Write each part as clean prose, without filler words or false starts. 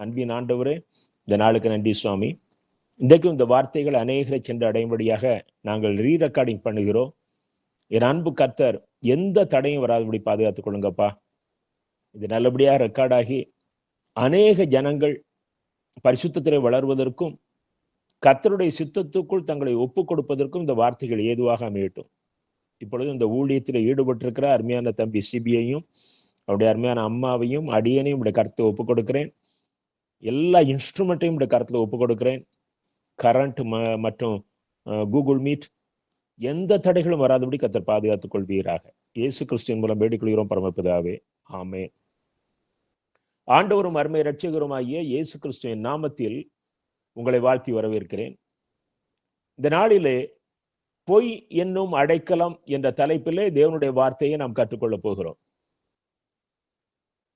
அன்பின் ஆண்டவரே, இந்த நாளுக்கு நன்றி சுவாமி. இன்றைக்கும் இந்த வார்த்தைகள் அநேகரை சென்று அடையும்படியாக நாங்கள் ரெக்கார்டிங் பண்ணுகிறோம். என் அன்பு கர்த்தர் எந்த தடையும் வராதபடி பாதுகாத்துக் கொள்ளுங்கப்பா. இது நல்லபடியாக ரெக்கார்டாகி அநேக ஜனங்கள் பரிசுத்தத்திலே வளர்வதற்கும் கர்த்தருடைய சித்தத்துக்குள் தங்களை ஒப்புக் கொடுப்பதற்கும் இந்த வார்த்தைகள் ஏதுவாக அமையட்டும். இப்பொழுது இந்த ஊழியத்தில் ஈடுபட்டிருக்கிற அருமையான தம்பி சிபியையும் அவருடைய அருமையான அம்மாவையும் அடியனையும் உடைய கருத்தை ஒப்புக் கொடுக்கிறேன். எல்லா இன்ஸ்ட்ருமெண்ட்டையும் உடைய கருத்துல ஒப்புக் கொடுக்கிறேன். கரண்ட் மற்றும் கூகுள் மீட் எந்த தடைகளும் வராதபடி கர்த்தர் பாதுகாத்துக் கொள்வீராக. இயேசு கிறிஸ்துவின் மூலம் வேண்டிக் கொள்கிறோம் பரமபிதாவே, ஆமென். ஆண்டவரும் அருமை இரட்சகருமாகிய இயேசு கிறிஸ்துவின் நாமத்தில் உங்களை வாழ்த்தி வரவேற்கிறேன். இந்த நாளிலே பொய் என்னும் அடைக்கலம் என்ற தலைப்பிலே தேவனுடைய வார்த்தையை நாம் கற்றுக்கொள்ளப் போகிறோம்.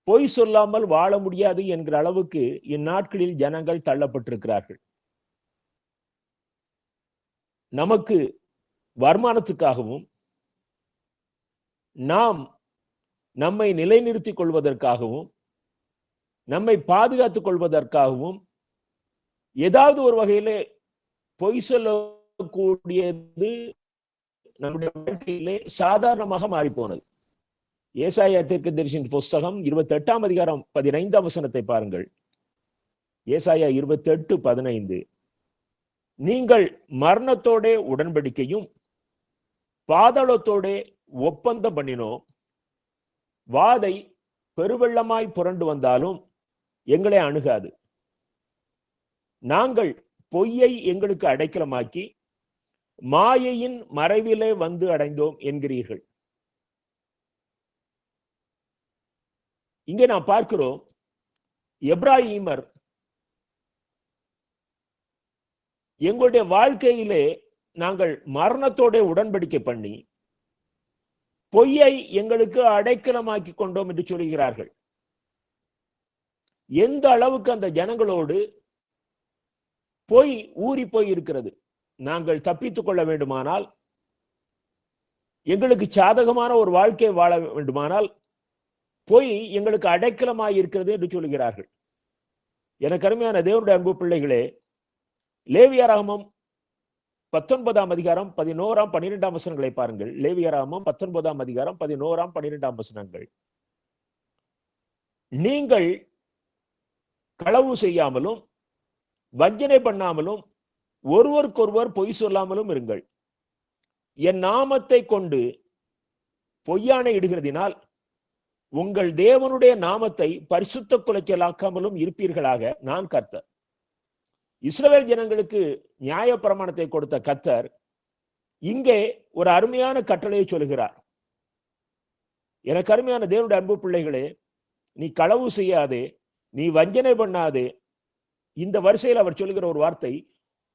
பொய் சொல்லாமல் வாழ முடியாது என்கிற அளவுக்கு இந்நாட்களில் ஜனங்கள் தள்ளப்பட்டிருக்கிறார்கள். நமக்கு வருமானத்துக்காகவும் நாம் நம்மை நிலைநிறுத்திக் கொள்வதற்காகவும் நம்மை பாதுகாத்துக் கொள்வதற்காகவும் ஏதாவது ஒரு வகையிலே பொய் சொல்லக்கூடியது நம்முடைய வாழ்க்கையிலே சாதாரணமாக மாறி போனது. ஏசாயா தீர்க்கதரிசியின் புஸ்தகம் 28ஆம் அதிகாரம் 15ஆம் வசனத்தை பாருங்கள். ஏசாயா 28:15. நீங்கள் மரணத்தோட உடன்படிக்கையும் பாதாளத்தோட ஒப்பந்தம் பண்ணினோம். வாதை பெருவெள்ளமாய் புரண்டு வந்தாலும் எங்களை அணுகாது. நாங்கள் பொய்யை எங்களுக்கு அடைக்கலமாக்கி மாயையின் மறைவிலே வந்து அடைந்தோம் என்கிறீர்கள். இங்கே நாம் பார்க்கிறோம், எப்ராஹிமர் எங்களுடைய வாழ்க்கையிலே நாங்கள் மரணத்தோட உடன்படிக்கை பண்ணி பொய்யை எங்களுக்கு அடைக்கலமாக்கி கொண்டோம் என்று சொல்கிறார்கள். எந்த அளவுக்கு அந்த ஜனங்களோடு பொய் ஊறி போய் இருக்கிறது. நாங்கள் தப்பித்துக் கொள்ள வேண்டுமானால், எங்களுக்கு சாதகமான ஒரு வாழ்க்கை வாழ வேண்டுமானால் பொய் எங்களுக்கு அடைக்கலமாய் இருக்கிறது என்று சொல்கிறார்கள். எனக்கு அருமையான தேவனுடைய அன்பு பிள்ளைகளே, லேவியராகமம் 19ஆம் அதிகாரம் 11ஆம் 12ஆம் வசனங்களை பாருங்கள். லேவியராகமம் 19ஆம் அதிகாரம் 11ஆம் 12ஆம் வசனங்கள். நீங்கள் களவு செய்யாமலும் வஞ்சனை பண்ணாமலும் ஒருவருக்கொருவர் பொய் சொல்லாமலும் இருங்கள். என் நாமத்தை கொண்டு பொய்யானை இடுகிறதினால் உங்கள் தேவனுடைய நாமத்தை பரிசுத்த குலைச்சலாக்காமலும் இருப்பீர்களாக. நான் கர்த்தர். இஸ்ரவேல் ஜனங்களுக்கு நியாய பிரமாணத்தை கொடுத்த கர்த்தர் இங்கே ஒரு அருமையான கட்டளையை சொல்கிறார். எனக்கு அருமையான தேவனுடைய அன்பு பிள்ளைகளே, நீ களவு செய்யாதே, நீ வஞ்சனை பண்ணாதே. இந்த வரிசையில் அவர் சொல்லுகிற ஒரு வார்த்தை,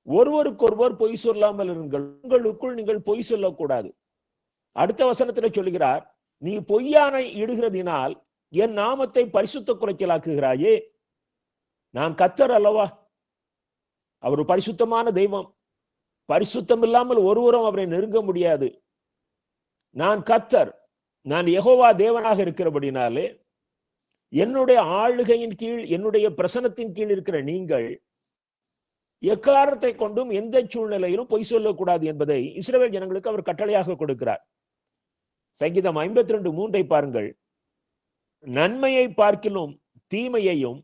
ஒருவருக்கொருவர் பொய் சொல்லாமல் இருங்கள். உங்களுக்குள் நீங்கள் பொய் சொல்லக்கூடாது. அடுத்த வசனத்துல சொல்லுகிறார், நீ பொய்யானை இடுகிறதினால் என் நாமத்தை பரிசுத்த குலைச்சலாக்குகிறாயே. நான் கர்த்தர் அல்லவா? அவர் பரிசுத்தமான தெய்வம். பரிசுத்தம் இல்லாமல் ஒருவரும் அவரை நெருங்க முடியாது. நான் கர்த்தர், நான் யெகோவா தேவனாக இருக்கிறபடினாலே என்னுடைய ஆளுகையின் கீழ், என்னுடைய பிரசனத்தின் கீழ் இருக்கிற நீங்கள் எக்காரணத்தை கொண்டும் எந்த சூழ்நிலையிலும் பொய் சொல்லக்கூடாது என்பதை இஸ்ரவேல் ஜனங்களுக்கு அவர் கட்டளையாக கொடுக்கிறார். சங்கீதம் 52:3 பாருங்கள். நன்மையை பார்க்கிலும் தீமையையும்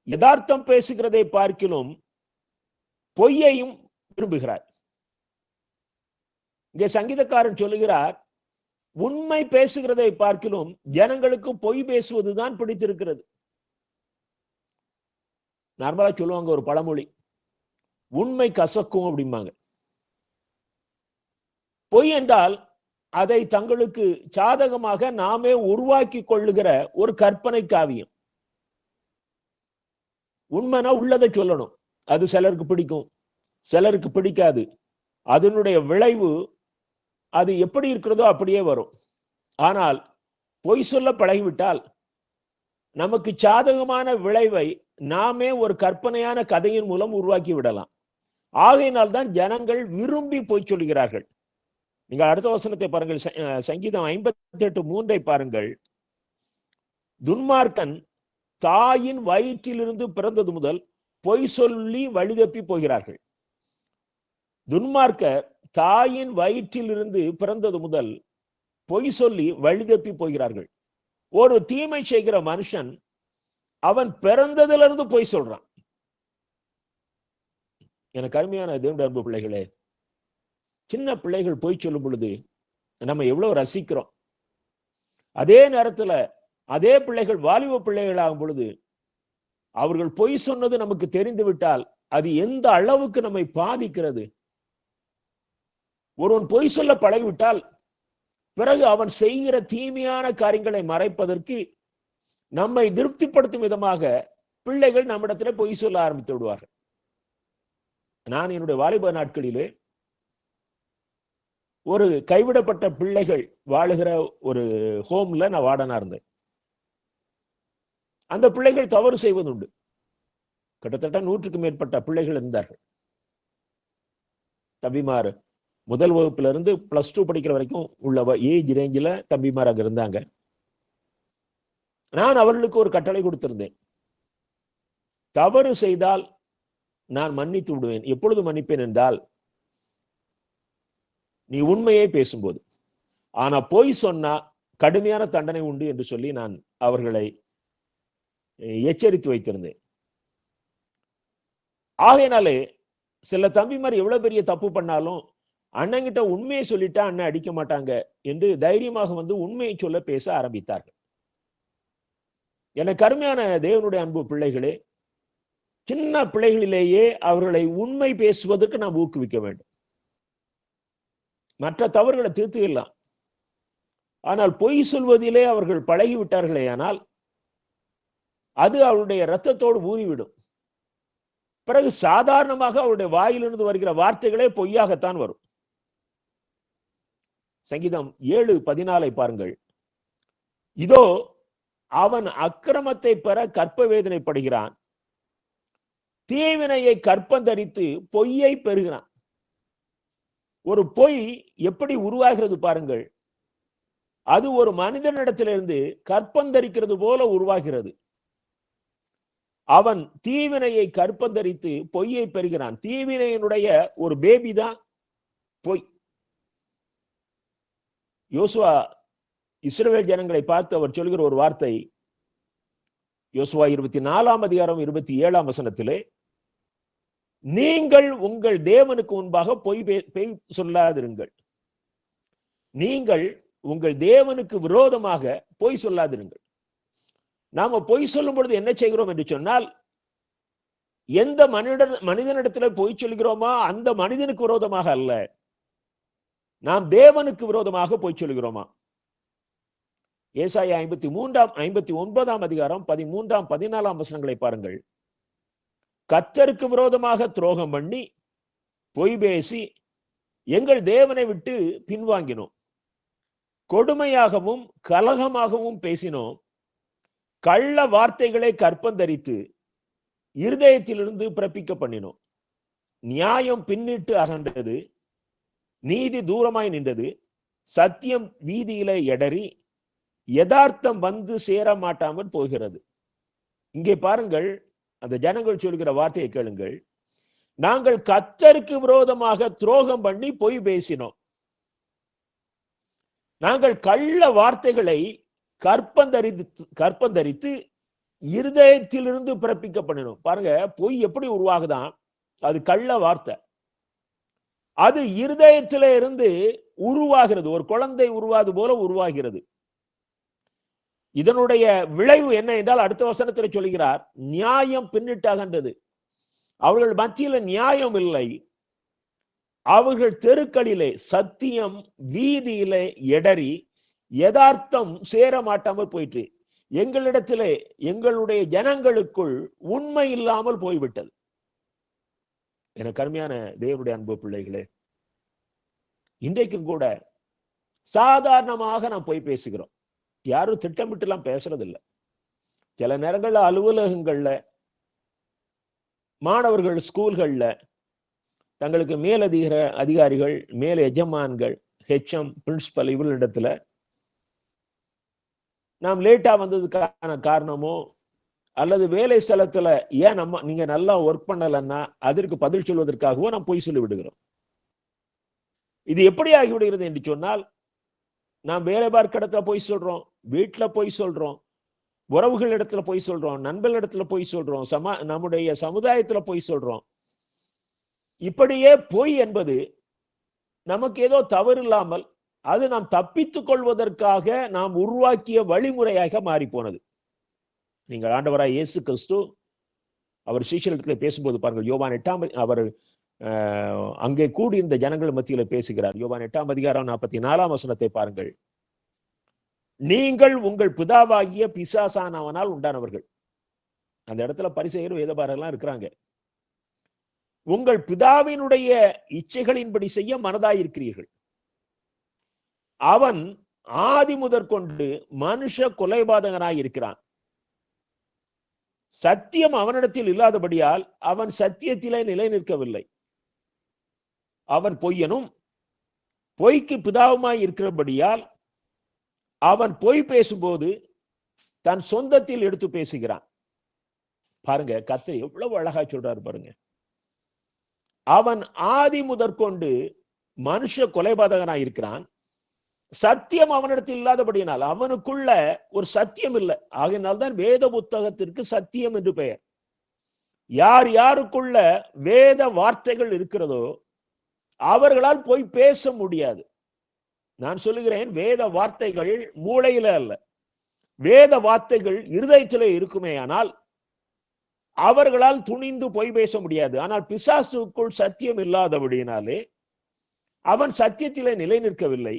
யதார்த்தம் பேசுகிறதை பார்க்கிலும் பொய்யையும் விரும்புகிறார். இங்கே சங்கீதக்காரன் சொல்லுகிறார், உண்மை பேசுகிறதை பார்க்கிலும் ஜனங்களுக்கு பொய் பேசுவதுதான் பிடித்திருக்கிறது. நார்மலா சொல்லுவாங்க ஒரு பழமொழி, உண்மை கசக்கும் அப்படிம்பாங்க. பொய் என்றால் அதை தங்களுக்கு சாதகமாக நாமே உருவாக்கி கொள்ளுகிற ஒரு கற்பனை காவியம். உண்மைனா உள்ளதை சொல்லணும். அது சிலருக்கு பிடிக்கும், சிலருக்கு பிடிக்காது. அதனுடைய விளைவு அது எப்படி இருக்கிறதோ அப்படியே வரும். ஆனால் பொய் சொல்ல பழகிவிட்டால் நமக்கு சாதகமான விளைவை நாமே ஒரு கற்பனையான கதையின் மூலம் உருவாக்கி விடலாம். ஆகையினால் தான் ஜனங்கள் விரும்பி பொய் சொல்கிறார்கள். நீங்கள் அடுத்த வசனத்தை பாருங்கள். சங்கீதம் 58:3 பாருங்கள். துன்மார்க்கன் தாயின் வயிற்றிலிருந்து பிறந்தது முதல் பொய் சொல்லி வழிதப்பி போகிறார்கள். துன்மார்க்கர் தாயின் வயிற்றிலிருந்து பிறந்தது முதல் பொய் சொல்லி வழிதப்பி போகிறார்கள். ஒரு தீமை செய்கிற மனுஷன் அவன் பிறந்ததிலிருந்து பொய் சொல்றான். எனக்கு அருமையான தேவனுடைய அன்பு பிள்ளைகளே, சின்ன பிள்ளைகள் பொய் சொல்லும் பொழுது நம்ம எவ்வளவு ரசிக்கிறோம். அதே நேரத்துல அதே பிள்ளைகள் வாலிப பிள்ளைகள் ஆகும் பொழுது அவர்கள் பொய் சொன்னது நமக்கு தெரிந்து விட்டால் அது எந்த அளவுக்கு நம்மை பாதிக்கிறது. ஒருவன் பொய் சொல்ல பழகிவிட்டால் பிறகு அவன் செய்கிற தீமையான காரியங்களை மறைப்பதற்கு நம்மை திருப்திப்படுத்தும் விதமாக பிள்ளைகள் நம்மிடத்துல பொய் சொல்ல ஆரம்பித்து விடுவார்கள். நான் என்னுடைய வாலிப நாட்களிலே ஒரு கைவிடப்பட்ட பிள்ளைகள் வாழுகிற ஒரு ஹோம்ல நான் வார்டனா இருந்தேன். அந்த பிள்ளைகள் தவறு செய்வது உண்டு. கிட்டத்தட்ட 100க்கு மேற்பட்ட பிள்ளைகள் இருந்தார்கள். தம்பிமார் முதல் வகுப்புல இருந்து +2 படிக்கிற வரைக்கும் உள்ள ஏஜ் ரேஞ்சில தம்பிமார் அங்க இருந்தாங்க. நான் அவர்களுக்கு ஒரு கட்டளை கொடுத்திருந்தேன். தவறு செய்தால் நான் மன்னித்து விடுவேன். எப்பொழுது மன்னிப்பேன் என்றால், நீ உண்மையை பேசும்போது. ஆனா பொய் சொன்னா கடுமையான தண்டனை உண்டு என்று சொல்லி நான் அவர்களை எச்சரித்து வைத்திருந்தேன். ஆகையினாலே சில தம்பிமார் எவ்வளவு பெரிய தப்பு பண்ணாலும் அண்ணங்கிட்ட உண்மையை சொல்லிட்டா அண்ணன் அடிக்க மாட்டாங்க என்று தைரியமாக வந்து உண்மையை சொல்ல பேச ஆரம்பித்தார்கள். எனக்கு அருமையான தேவனுடைய அன்பு பிள்ளைகளே, சின்ன பிள்ளைகளிலேயே அவர்களை உண்மை பேசுவதற்கு நாம் ஊக்குவிக்க வேண்டும். மற்ற தவறுகளை திருத்திடலாம். ஆனால் பொய் சொல்வதிலே அவர்கள் பழகிவிட்டார்களே ஆனால் அது அவருடைய இரத்தத்தோடு ஊறிவிடும். பிறகு சாதாரணமாக அவருடைய வாயிலிருந்து வருகிற வார்த்தைகளே பொய்யாகத்தான் வரும். சங்கீதம் 7:14 பாருங்கள். இதோ அவன் அக்கிரமத்தை பெற கற்ப வேதனைப்படுகிறான், தீவினையை கற்பந்தரித்து பொய்யை பெறுகிறான். ஒரு பொய் எப்படி உருவாகிறது பாருங்கள். அது ஒரு மனிதனிடத்திலிருந்து கற்பந்தரிக்கிறது போல உருவாகிறது. அவன் தீவினையை கற்பந்தரித்து பொய்யை பெறுகிறான். தீவினையினுடைய ஒரு பேபி தான் பொய். யோசுவா இஸ்ரவேல் ஜனங்களை பார்த்து அவர் சொல்கிற ஒரு வார்த்தை, யோசுவா 24:27 வசனத்திலே, நீங்கள் உங்கள் தேவனுக்கு முன்பாக பொய் சொல்லாதிருங்கள். நீங்கள் உங்கள் தேவனுக்கு விரோதமாக பொய் சொல்லாதிருங்கள். நாம பொய் சொல்லும் பொழுது என்ன செய்கிறோம் என்று சொன்னால், எந்த மனிதனிடத்துல பொய் சொல்கிறோமா அந்த மனிதனுக்கு விரோதமாக அல்ல, நாம் தேவனுக்கு விரோதமாக பொய் சொல்கிறோமா. ஏசாயா 53:59 வசனங்களை பாருங்கள். கர்த்தருக்கு விரோதமாக துரோகம் பண்ணி பொய் பேசி எங்கள் தேவனை விட்டு பின்வாங்கினோம், கொடுமையாகவும் கலகமாகவும் பேசினோம், கள்ள வார்த்தைகளை கற்பந்தரித்து இருதயத்திலிருந்து பிறப்பிக்க பண்ணினோம். நியாயம் பின்னிட்டு அகன்றது, நீதி தூரமாய் நின்றது, சத்தியம் வீதியிலே எடறி யதார்த்தம் வந்து சேர மாட்டாமல் போகிறது. இங்கே பாருங்கள், அந்த ஜனங்கள் சொல்கிற வார்த்தையை கேளுங்கள். நாங்கள் கர்த்தருக்கு விரோதமாக துரோகம் பண்ணி பொய் பேசினோம், நாங்கள் கள்ள வார்த்தைகளை கற்பந்தரித்து இருதயத்திலிருந்து பிறப்பிக்க பண்ணினோம். பாருங்க, பொய் எப்படி உருவாகுதான், அது கள்ள வார்த்தை. அது இருதயத்தில இருந்து உருவாகிறது, ஒரு குழந்தை உருவாது போல உருவாகிறது. இதனுடைய விளைவு என்ன என்றால் அடுத்த வசனத்தில் சொல்கிறார், நியாயம் பின்னிட்டாகின்றது. அவர்கள் மத்தியில நியாயம் இல்லை, அவர்கள் தெருக்களிலே சத்தியம் வீதியிலே எடறி யதார்த்தம் சேர மாட்டாமல் போயிற்று. எங்களிடத்திலே எங்களுடைய ஜனங்களுக்குள் உண்மை இல்லாமல் போய்விட்டது. எனக்கு அருமையான தேவனுடைய அன்பு பிள்ளைகளே, இன்றைக்கும் கூட சாதாரணமாக நாம் போய் பேசுகிறோம். யாரும் திட்டமிட்டு எல்லாம் பேசுறது இல்லை. சில நேரங்கள்ல அலுவலகங்கள்ல, மாணவர்கள் ஸ்கூல்கள்ல, தங்களுக்கு அதிகாரிகள், மேல் எஜமான்கள், HM, பிரின்சிபல் இவர்களிடத்துல நாம் லேட்டா வந்ததுக்கான காரணமோ அல்லது வேலை ஸ்தலத்துல ஏன் நீங்க நல்லா ஒர்க் பண்ணலன்னா அதற்கு பதில் சொல்வதற்காகவோ நாம் பொய் சொல்லி விடுகிறோம். இது எப்படி ஆகிவிடுகிறது என்று சொன்னால், நாம் வேலை பார்க்க இடத்துல பொய் சொல்றோம், வீட்டுல பொய் சொல்றோம், உறவுகள் இடத்துல பொய் சொல்றோம், நண்பர்கள் இடத்துல பொய் சொல்றோம், நம்முடைய சமுதாயத்துல பொய் சொல்றோம். இப்படியே பொய் என்பது நமக்கு ஏதோ தவறு இல்லாமல் அது நாம் தப்பித்துக் கொள்வதற்காக நாம் உருவாக்கிய வழிமுறையாக மாறி போனது. நீங்கள் ஆண்டவராய் இயேசு கிறிஸ்து அவர் சீஷர்களிடத்தில் பேசும்போது பாருங்கள், யோவான் 8 அவர் அங்கே கூடி இந்த ஜனங்கள் மத்தியில் பேசுகிறார். யோவான் 8:44 பாருங்கள். நீங்கள் உங்கள் பிதாவாகிய பிசாசானவனால் உண்டானவர்கள். அந்த இடத்துல பரிசேயர் வேதபாரகர்கள்லாம் இருக்கிறாங்க. உங்கள் பிதாவினுடைய இச்சைகளின்படி செய்ய மனதாயிருக்கிறீர்கள். அவன் ஆதி முதற்கொண்டு மனுஷ கொலைபாதகனாய் இருக்கிறான். சத்தியம் அவனிடத்தில் இல்லாதபடியால் அவன் சத்தியத்திலே நிலை நிற்கவில்லை. அவன் பொய்யனும் பொய்க்கு பிதாவுமாய் இருக்கிறபடியால் அவன் பொய் பேசும்போது தன் சொந்தத்தில் எடுத்து பேசுகிறான். பாருங்க, கர்த்தர் எவ்வளவு அழகா சொல்றாரு பாருங்க. அவன் ஆதி முதற்கொண்டு மனுஷ கொலைபாதகனாய் இருக்கிறான். சத்தியம் அவனிடத்தில் இல்லாதபடியினால் அவனுக்குள்ள ஒரு சத்தியம் இல்லை. ஆகையினால்தான் வேத புத்தகத்திற்கு சத்தியம் என்று பெயர். யார் யாருக்குள்ள வேத வார்த்தைகள் இருக்கிறதோ அவர்களால் போய் பேச முடியாது. நான் சொல்லுகிறேன், வேத வார்த்தைகள் மூளையில அல்ல, வேத வார்த்தைகள் இருதயத்திலே இருக்குமே. ஆனால் அவர்களால் துணிந்து பொய் பேச முடியாது. ஆனால் பிசாசுக்குள் சத்தியம் இல்லாதபடியினாலே அவன் சத்தியத்திலே நிலை நிற்கவில்லை.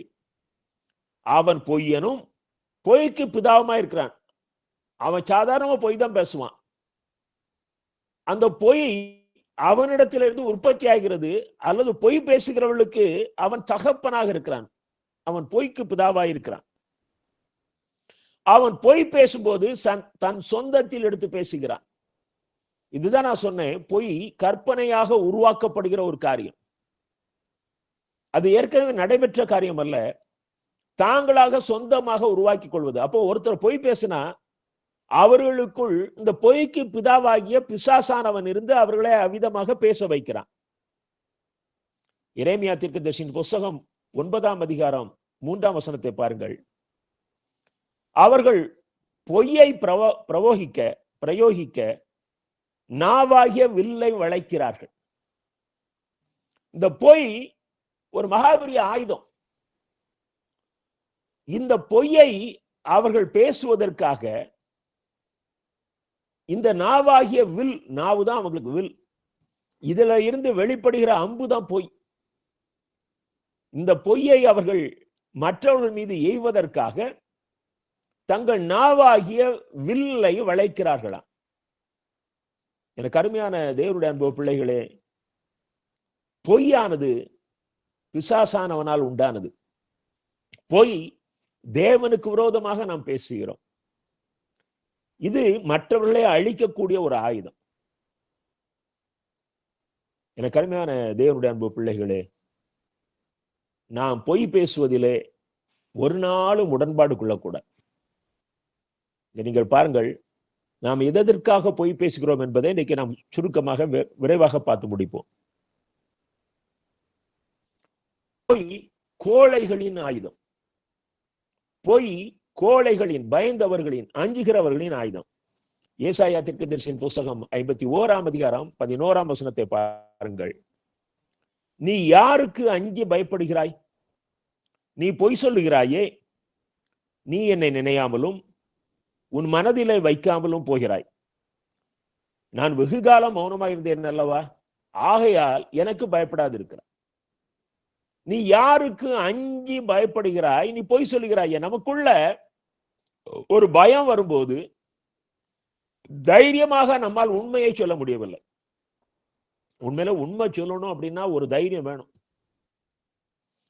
அவன் பொய்யனும் பொய்க்கு பிதாவுமா இருக்கிறான். அவன் சாதாரணமா பொய் தான் பேசுவான். அந்த பொய் அவனிடத்திலிருந்து உற்பத்தி ஆகிறது. அல்லது பொய் பேசுகிறவர்களுக்கு அவன் தகப்பனாக இருக்கிறான். அவன் பொய்க்கு பிதாவாய் இருக்கிறான். அவன் பொய் பேசும்போது தன் சொந்தத்தில் எடுத்து பேசுகிறான். இதுதான் நான் சொன்னேன், பொய் கற்பனையாக உருவாக்கப்படுகிற ஒரு காரியம். அது ஏற்கனவே நடைபெற்ற காரியம் அல்ல, தாங்களாக சொந்தமாக உருவாக்கி கொள்வது. அப்போ ஒருத்தர் பொய் பேசினா அவர்களுக்குள் இந்த பொய்க்கு பிதாவாகிய பிசாசானவன் இருந்து அவர்களை அவிதமாக பேச வைக்கிறான். எரேமியா தீர்க்கதரிசியின் புஸ்தகம் 9:3 பாருங்கள். அவர்கள் பொய்யை பிரயோகிக்க நாவாகிய வில்லை வளைக்கிறார்கள். இந்த பொய் ஒரு மகாபெரிய ஆயுதம். இந்த பொய்யை அவர்கள் பேசுவதற்காக இந்த நாவாகிய வில், நாவுதான் அவங்களுக்கு வில், இதுல இருந்து வெளிப்படுகிற அம்புதான் பொய். இந்த பொய்யை அவர்கள் மற்றவர்கள் மீது எய்வதற்காக தங்கள் நாவாகிய வில்லை வளைக்கிறார்களாம். எனக்கு அருமையான தேவனுடைய அன்பு பிள்ளைகளே, பொய்யானது பிசாசானவனால் உண்டானது. பொய் தேவனுக்கு விரோதமாக நாம் பேசுகிறோம். இது மற்றவர்களை அழிக்கக்கூடிய ஒரு ஆயுதம். எனக்கு அருமையான தேவனுடைய அன்பு பிள்ளைகளே, நாம் பொய் பேசுவதிலே ஒரு நாளும் உடன்பாடு கொள்ளக்கூடாது. நீங்கள் பாருங்கள், நாம் எதற்காக பொய் பேசுகிறோம் என்பதை இன்னைக்கு நாம் சுருக்கமாக விரைவாக பார்த்து முடிப்போம். பொய் கோழைகளின் ஆயுதம். பொய் கோழைகளின், பயந்தவர்களின், அஞ்சுகிறவர்களின் ஆயுதம். ஏசாயா தீர்க்கதரிசியின் புஸ்தகம் 51:11 பாருங்கள். நீ யாருக்கு அஞ்சி பயப்படுகிறாய்? நீ பொய் சொல்லுகிறாயே, நீ என்னை நினையாமலும் உன் மனதிலே வைக்காமலும் போகிறாய். நான் வெகு காலம் மௌனமாயிருந்தேன் அல்லவா, ஆகையால் எனக்கு பயப்படாது இருக்கிறாய். நீ யாருக்கு அஞ்சி பயப்படுகிறாய்? நீ பொய் சொல்லுகிறாய். நமக்குள்ள ஒரு பயம் வரும்போது தைரியமாக நம்மால் உண்மையை சொல்ல முடியவில்லை. உண்மையில உண்மை சொல்லணும் அப்படின்னா ஒரு தைரியம் வேணும்.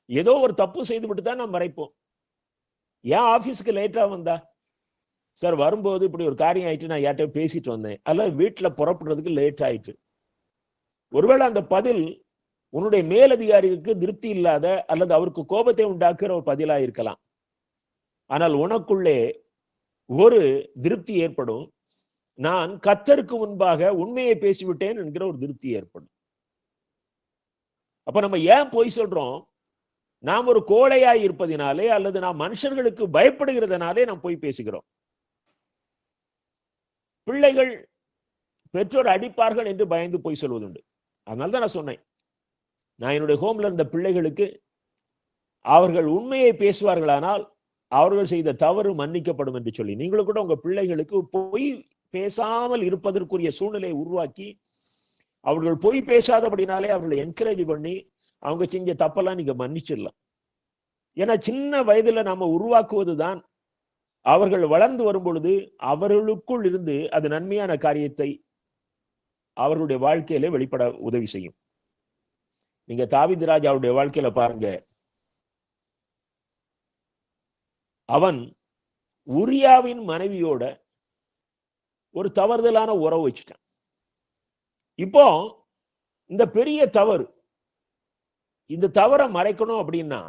ஏதோ ஒரு தப்பு செய்துவிட்டு தான் நம்ம மறைப்போம். ஏன் ஆபீஸ்க்கு லேட்டா வந்தா? சார், வரும்போது இப்படி ஒரு காரியம் ஆயிட்டு, நான் யார்கிட்ட பேசிட்டு வந்தேன், அல்லது வீட்டுல புறப்படுறதுக்கு லேட் ஆயிட்டு. ஒருவேளை அந்த பதில் உன்னுடைய மேலதிகாரிக்கு திருப்தி இல்லாத அல்லது அவருக்கு கோபத்தை உண்டாக்குற ஒரு பதிலா இருக்கலாம். ஆனால் உனக்குள்ளே ஒரு திருப்தி ஏற்படும். நான் கர்த்தருக்கு முன்பாக உண்மையை பேசிவிட்டேன் என்கிற ஒரு திருப்தி ஏற்படும். அப்ப நம்ம ஏன் பொய் சொல்றோம்? நாம் ஒரு கோழையாய் இருப்பதினாலே அல்லது நாம் மனுஷர்களுக்கு பயப்படுகிறதுனாலே நாம் பொய் பேசுகிறோம். பிள்ளைகள் பெற்றோர் அடிப்பார்கள் என்று பயந்து பொய் சொல்வதுண்டு. அதனால்தான் நான் சொன்னேன், நான் என்னுடைய ஹோம்ல இருந்த பிள்ளைகளுக்கு அவர்கள் உண்மையை பேசுவார்களானால் அவர்கள் செய்த தவறு மன்னிக்கப்படும் என்று சொல்லி, நீங்களும் கூட உங்க பிள்ளைகளுக்கு பொய் பேசாமல் இருப்பதற்குரிய சூழ்நிலையை உருவாக்கி அவர்கள் பொய் பேசாதபடினாலே அவர்களை என்கரேஜ் பண்ணி அவங்க செஞ்ச தப்பெல்லாம் நீங்க மன்னிச்சிடலாம். ஏன்னா சின்ன வயதுல நாம உருவாக்குவதுதான் அவர்கள் வளர்ந்து வரும் பொழுது அவர்களுக்குள் இருந்து அது நன்மையான காரியத்தை அவர்களுடைய வாழ்க்கையில வெளிப்பட உதவி செய்யும். நீங்க தாவீது ராஜாவுடைய வாழ்க்கையில பாருங்க, அவன் உரியாவின் மனைவியோட ஒரு தவறுதலான உறவு வச்சுட்டான். இப்போ இந்த பெரிய தவறு, இந்த தவறை மறைக்கணும் அப்படின்னா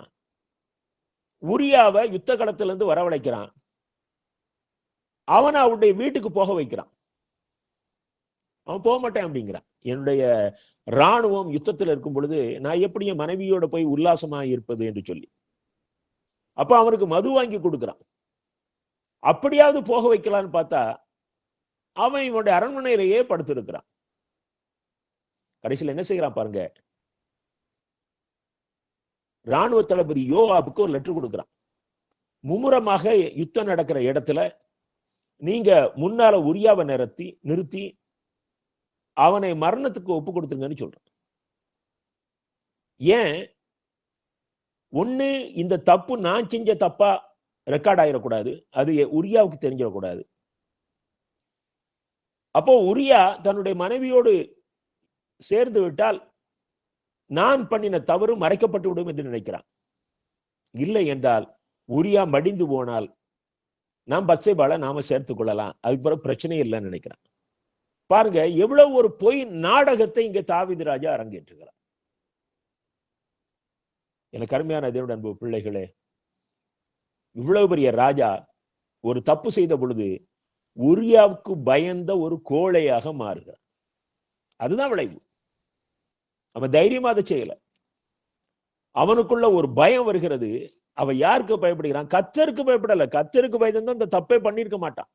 உரியாவை யுத்த களத்துல இருந்து வரவழைக்கிறான். அவனை அவனுடைய வீட்டுக்கு போக வைக்கிறான். அவன் போக மாட்டேன் அப்படிங்கிறான். என்னுடைய இராணுவம் யுத்தத்தில் இருக்கும் பொழுது நான் எப்படி என் மனைவியோட போய் உல்லாசமா இருப்பது என்று சொல்லி, அப்ப அவனுக்கு மது வாங்கி கொடுக்கிறான். அப்படியாவது போக வைக்கலான்னு பார்த்தா அவன் இவனுடைய அரண்மனையிலேயே படுத்திருக்கிறான். கடைசியில் என்ன செய்யறான் பாருங்க, ராணுவ தளபதி யோவாபுக்கு ஒரு லெட்டர் கொடுக்கிறான். மும்முரமாக யுத்தம் நடக்கிற இடத்துல நீங்க முன்னால உரியாவை நிறுத்தி அவனை மரணத்துக்கு ஒப்பு கொடுத்துருங்கன்னு சொல்றான். ஏன்? ஒண்ணு, இந்த தப்பு நான் செஞ்ச தப்பா ரெக்கார்ட் ஆயிடக்கூடாது, அது உரியாவுக்கு தெரிஞ்சிடக்கூடாது. அப்போ உரியா தன்னுடைய மனைவியோடு சேர்ந்து விட்டால் நான் பண்ணின தவறு மறைக்கப்பட்டு விடும் என்று நினைக்கிறான். இல்லை என்றால் உரியா மடிந்து போனால் நாம் பத்சேபால நாம சேர்த்துக் கொள்ளலாம், அதுக்கு பிறகு பிரச்சனை இல்லைன்னு நினைக்கிறான். பாருங்க எவ்வளவு ஒரு பொய் நாடகத்தை இங்க தாவீது ராஜா அரங்கேற்றுகிறார். எனக்கு அருமையான தேவனுடைய அன்பு பிள்ளைகளே, இவ்வளவு பெரிய ராஜா ஒரு தப்பு செய்த பொழுது உரியாவுக்கு பயந்த ஒரு கோழையாக மாறுகிறார். அதுதான் விளைவு. அவன் தைரியமா அதை செய்யல. அவனுக்குள்ள ஒரு பயம் வருகிறது. அவன் யாருக்கு பயப்படுகிறான்? கர்த்தருக்கு பயப்படல. கர்த்தருக்கு பயந்து அந்த தப்பை பண்ணிருக்க மாட்டான்.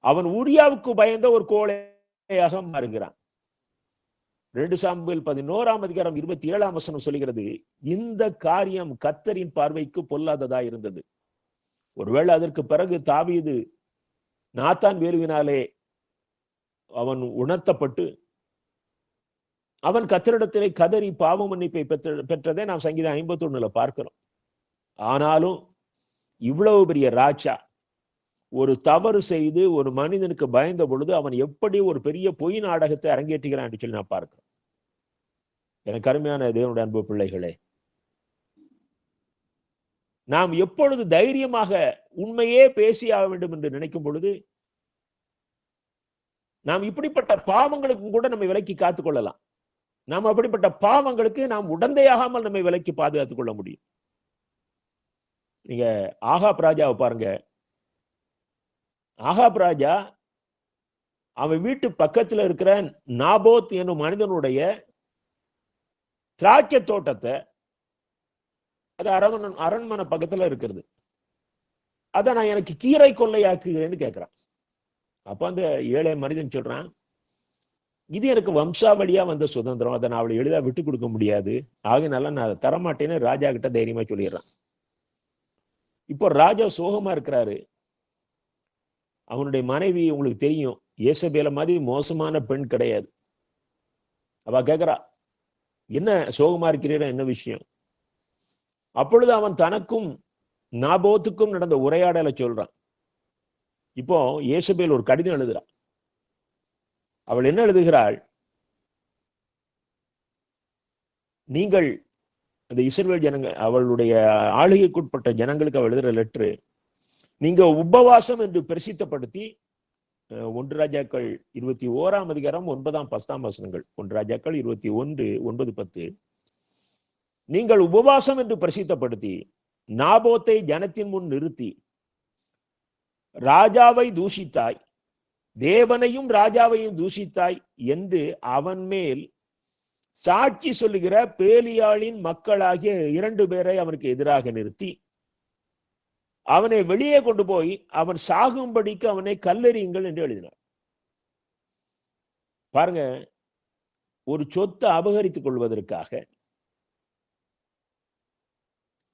அவன் உரியாவுக்கு பயந்த ஒரு கோழையாக மாறுகிறான். 2 சாமுவேல் 11:27 சொல்லுகிறது, இந்த காரியம் கர்த்தரின் பார்வைக்கு பொல்லாததா இருந்தது. ஒருவேளை அதற்கு பிறகு தாவீது நாத்தான் வேலுவினாலே அவன் உணர்த்தப்பட்டு அவன் கர்த்தரிடத்திலே கதறி பாவ மன்னிப்பை பெற்றதை நாம் சங்கீதம் 51 பார்க்கிறோம். ஆனாலும் இவ்வளவு பெரிய ராஜா ஒரு தவறு செய்து ஒரு மனிதனுக்கு பயந்த பொழுது அவன் எப்படி ஒரு பெரிய பொய் நாடகத்தை அரங்கேற்றுகிறான் என்று சொல்லி நான் பார்க்கிறேன். எனக்கு அருமையான தேவனுடைய அன்பு பிள்ளைகளே, நாம் எப்பொழுது தைரியமாக உண்மையே பேசியாக வேண்டும் என்று நினைக்கும் பொழுது நாம் இப்படிப்பட்ட பாவங்களுக்கும் கூட நம்மை விலக்கி காத்துக் கொள்ளலாம். நாம் அப்படிப்பட்ட பாவங்களுக்கு நாம் உடந்தையாகாமல் நம்மை விலக்கி பாதுகாத்துக் கொள்ள முடியும். நீங்க ஆகாப் ராஜாவை பாருங்க. ஆகாப் ராஜா அவன் வீட்டு பக்கத்துல இருக்கிற நாபோத் என்னும் மனிதனுடைய திராட்சை தோட்டத்தை, அது அரண்மனை பக்கத்துல இருக்கிறது, அத நான் எனக்கு கீரை கொள்ளையாக்குகிறேன்னு கேட்கிறான். அப்ப அந்த ஏழை மனிதன் சொல்றான், இது எனக்கு வம்சாவளியா வந்த சுதந்திரம், அதை நான் அவளை எளிதா விட்டு கொடுக்க முடியாது, ஆகினால நான் அதை தரமாட்டேன்னு ராஜா கிட்ட தைரியமா சொல்லிடுறான். இப்போ ராஜா சோகமா இருக்கிறாரு. அவனுடைய மனைவி உங்களுக்கு தெரியும், ஏசபேல மாதிரி மோசமான பெண் கிடையாது. அவ கேட்கிறா, என்ன சோகமா இருக்கிறீரா, என்ன விஷயம்? அப்பொழுது அவன் தனக்கும் நாபோத்துக்கும் நடந்த உரையாடலை சொல்றான். இப்போ ஏசபேல் ஒரு கடிதம் எழுதுறான். அவள் என்ன எழுதுகிறாள்? நீங்கள் அந்த இஸ்ரவேல் ஜனங்கள், அவளுடைய ஆளுகைக்குட்பட்ட ஜனங்களுக்கு அவள் எழுதுற லெட்டரு, நீங்க உபவாசம் என்று பிரசித்தப்படுத்தி 1 ராஜாக்கள் 21 9-10 1 ராஜாக்கள் 21 9-10 நீங்கள் உபவாசம் என்று பிரசித்தப்படுத்தி நாபோத்தை ஜனத்தின் முன் நிறுத்தி ராஜாவை தூஷித்தாய், தேவனையும் ராஜாவையும் தூஷித்தாய் என்று அவன் மேல் சாட்சி சொல்லுகிற பேலியாளின் மக்களாகிய 2 பேரை அவனுக்கு எதிராக நிறுத்தி அவனை வெளியே கொண்டு போய் அவன் சாகும்படிக்கு அவனை கல்லெறியுங்கள் என்று எழுதினார். பாருங்க, ஒரு சொத்தை அபகரித்துக் கொள்வதற்காக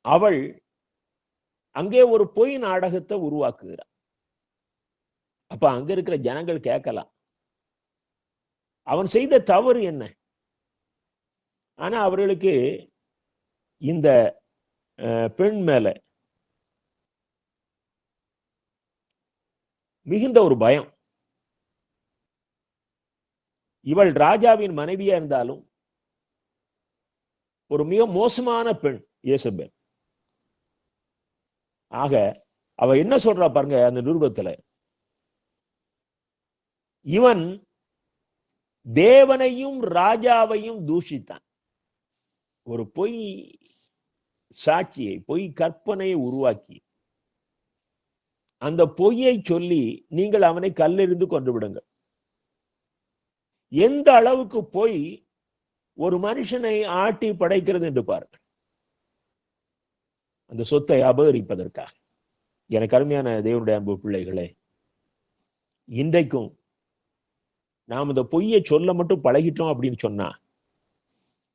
அவள் அங்கே ஒரு பொய் நாடகத்தை உருவாக்குகிறார். அப்ப அங்க இருக்கிற ஜனங்கள் கேட்கலாம், அவன் செய்த தவறு என்ன? ஆனா அவர்களுக்கு இந்த பெண் மேல மிகுந்த ஒரு பயம். இவள் ராஜாவின் மனைவியா இருந்தாலும் ஒரு மிக மோசமான பெண் யேசபேல். ஆக அவ என்ன சொல்றா பாருங்க அந்த நிருபத்துல, இவன் தேவனையும் ராஜாவையும் தூஷித்தான். ஒரு பொய் சாட்சியை, பொய் கற்பனையை உருவாக்கி அந்த பொய்யை சொல்லி நீங்கள் அவனை கல்லெறிந்து கொண்டு விடுங்கள். எந்த அளவுக்கு பொய் ஒரு மனுஷனை ஆட்டி படைக்கிறது என்று பாருங்கள், அந்த சொத்தை அபகரிப்பதற்காக. எனக்கு அருமையான தேவனுடைய அன்பு பிள்ளைகளே, இன்றைக்கும் நாம் இந்த பொய்யை சொல்ல மட்டும் பழகிட்டோம் அப்படின்னு சொன்னா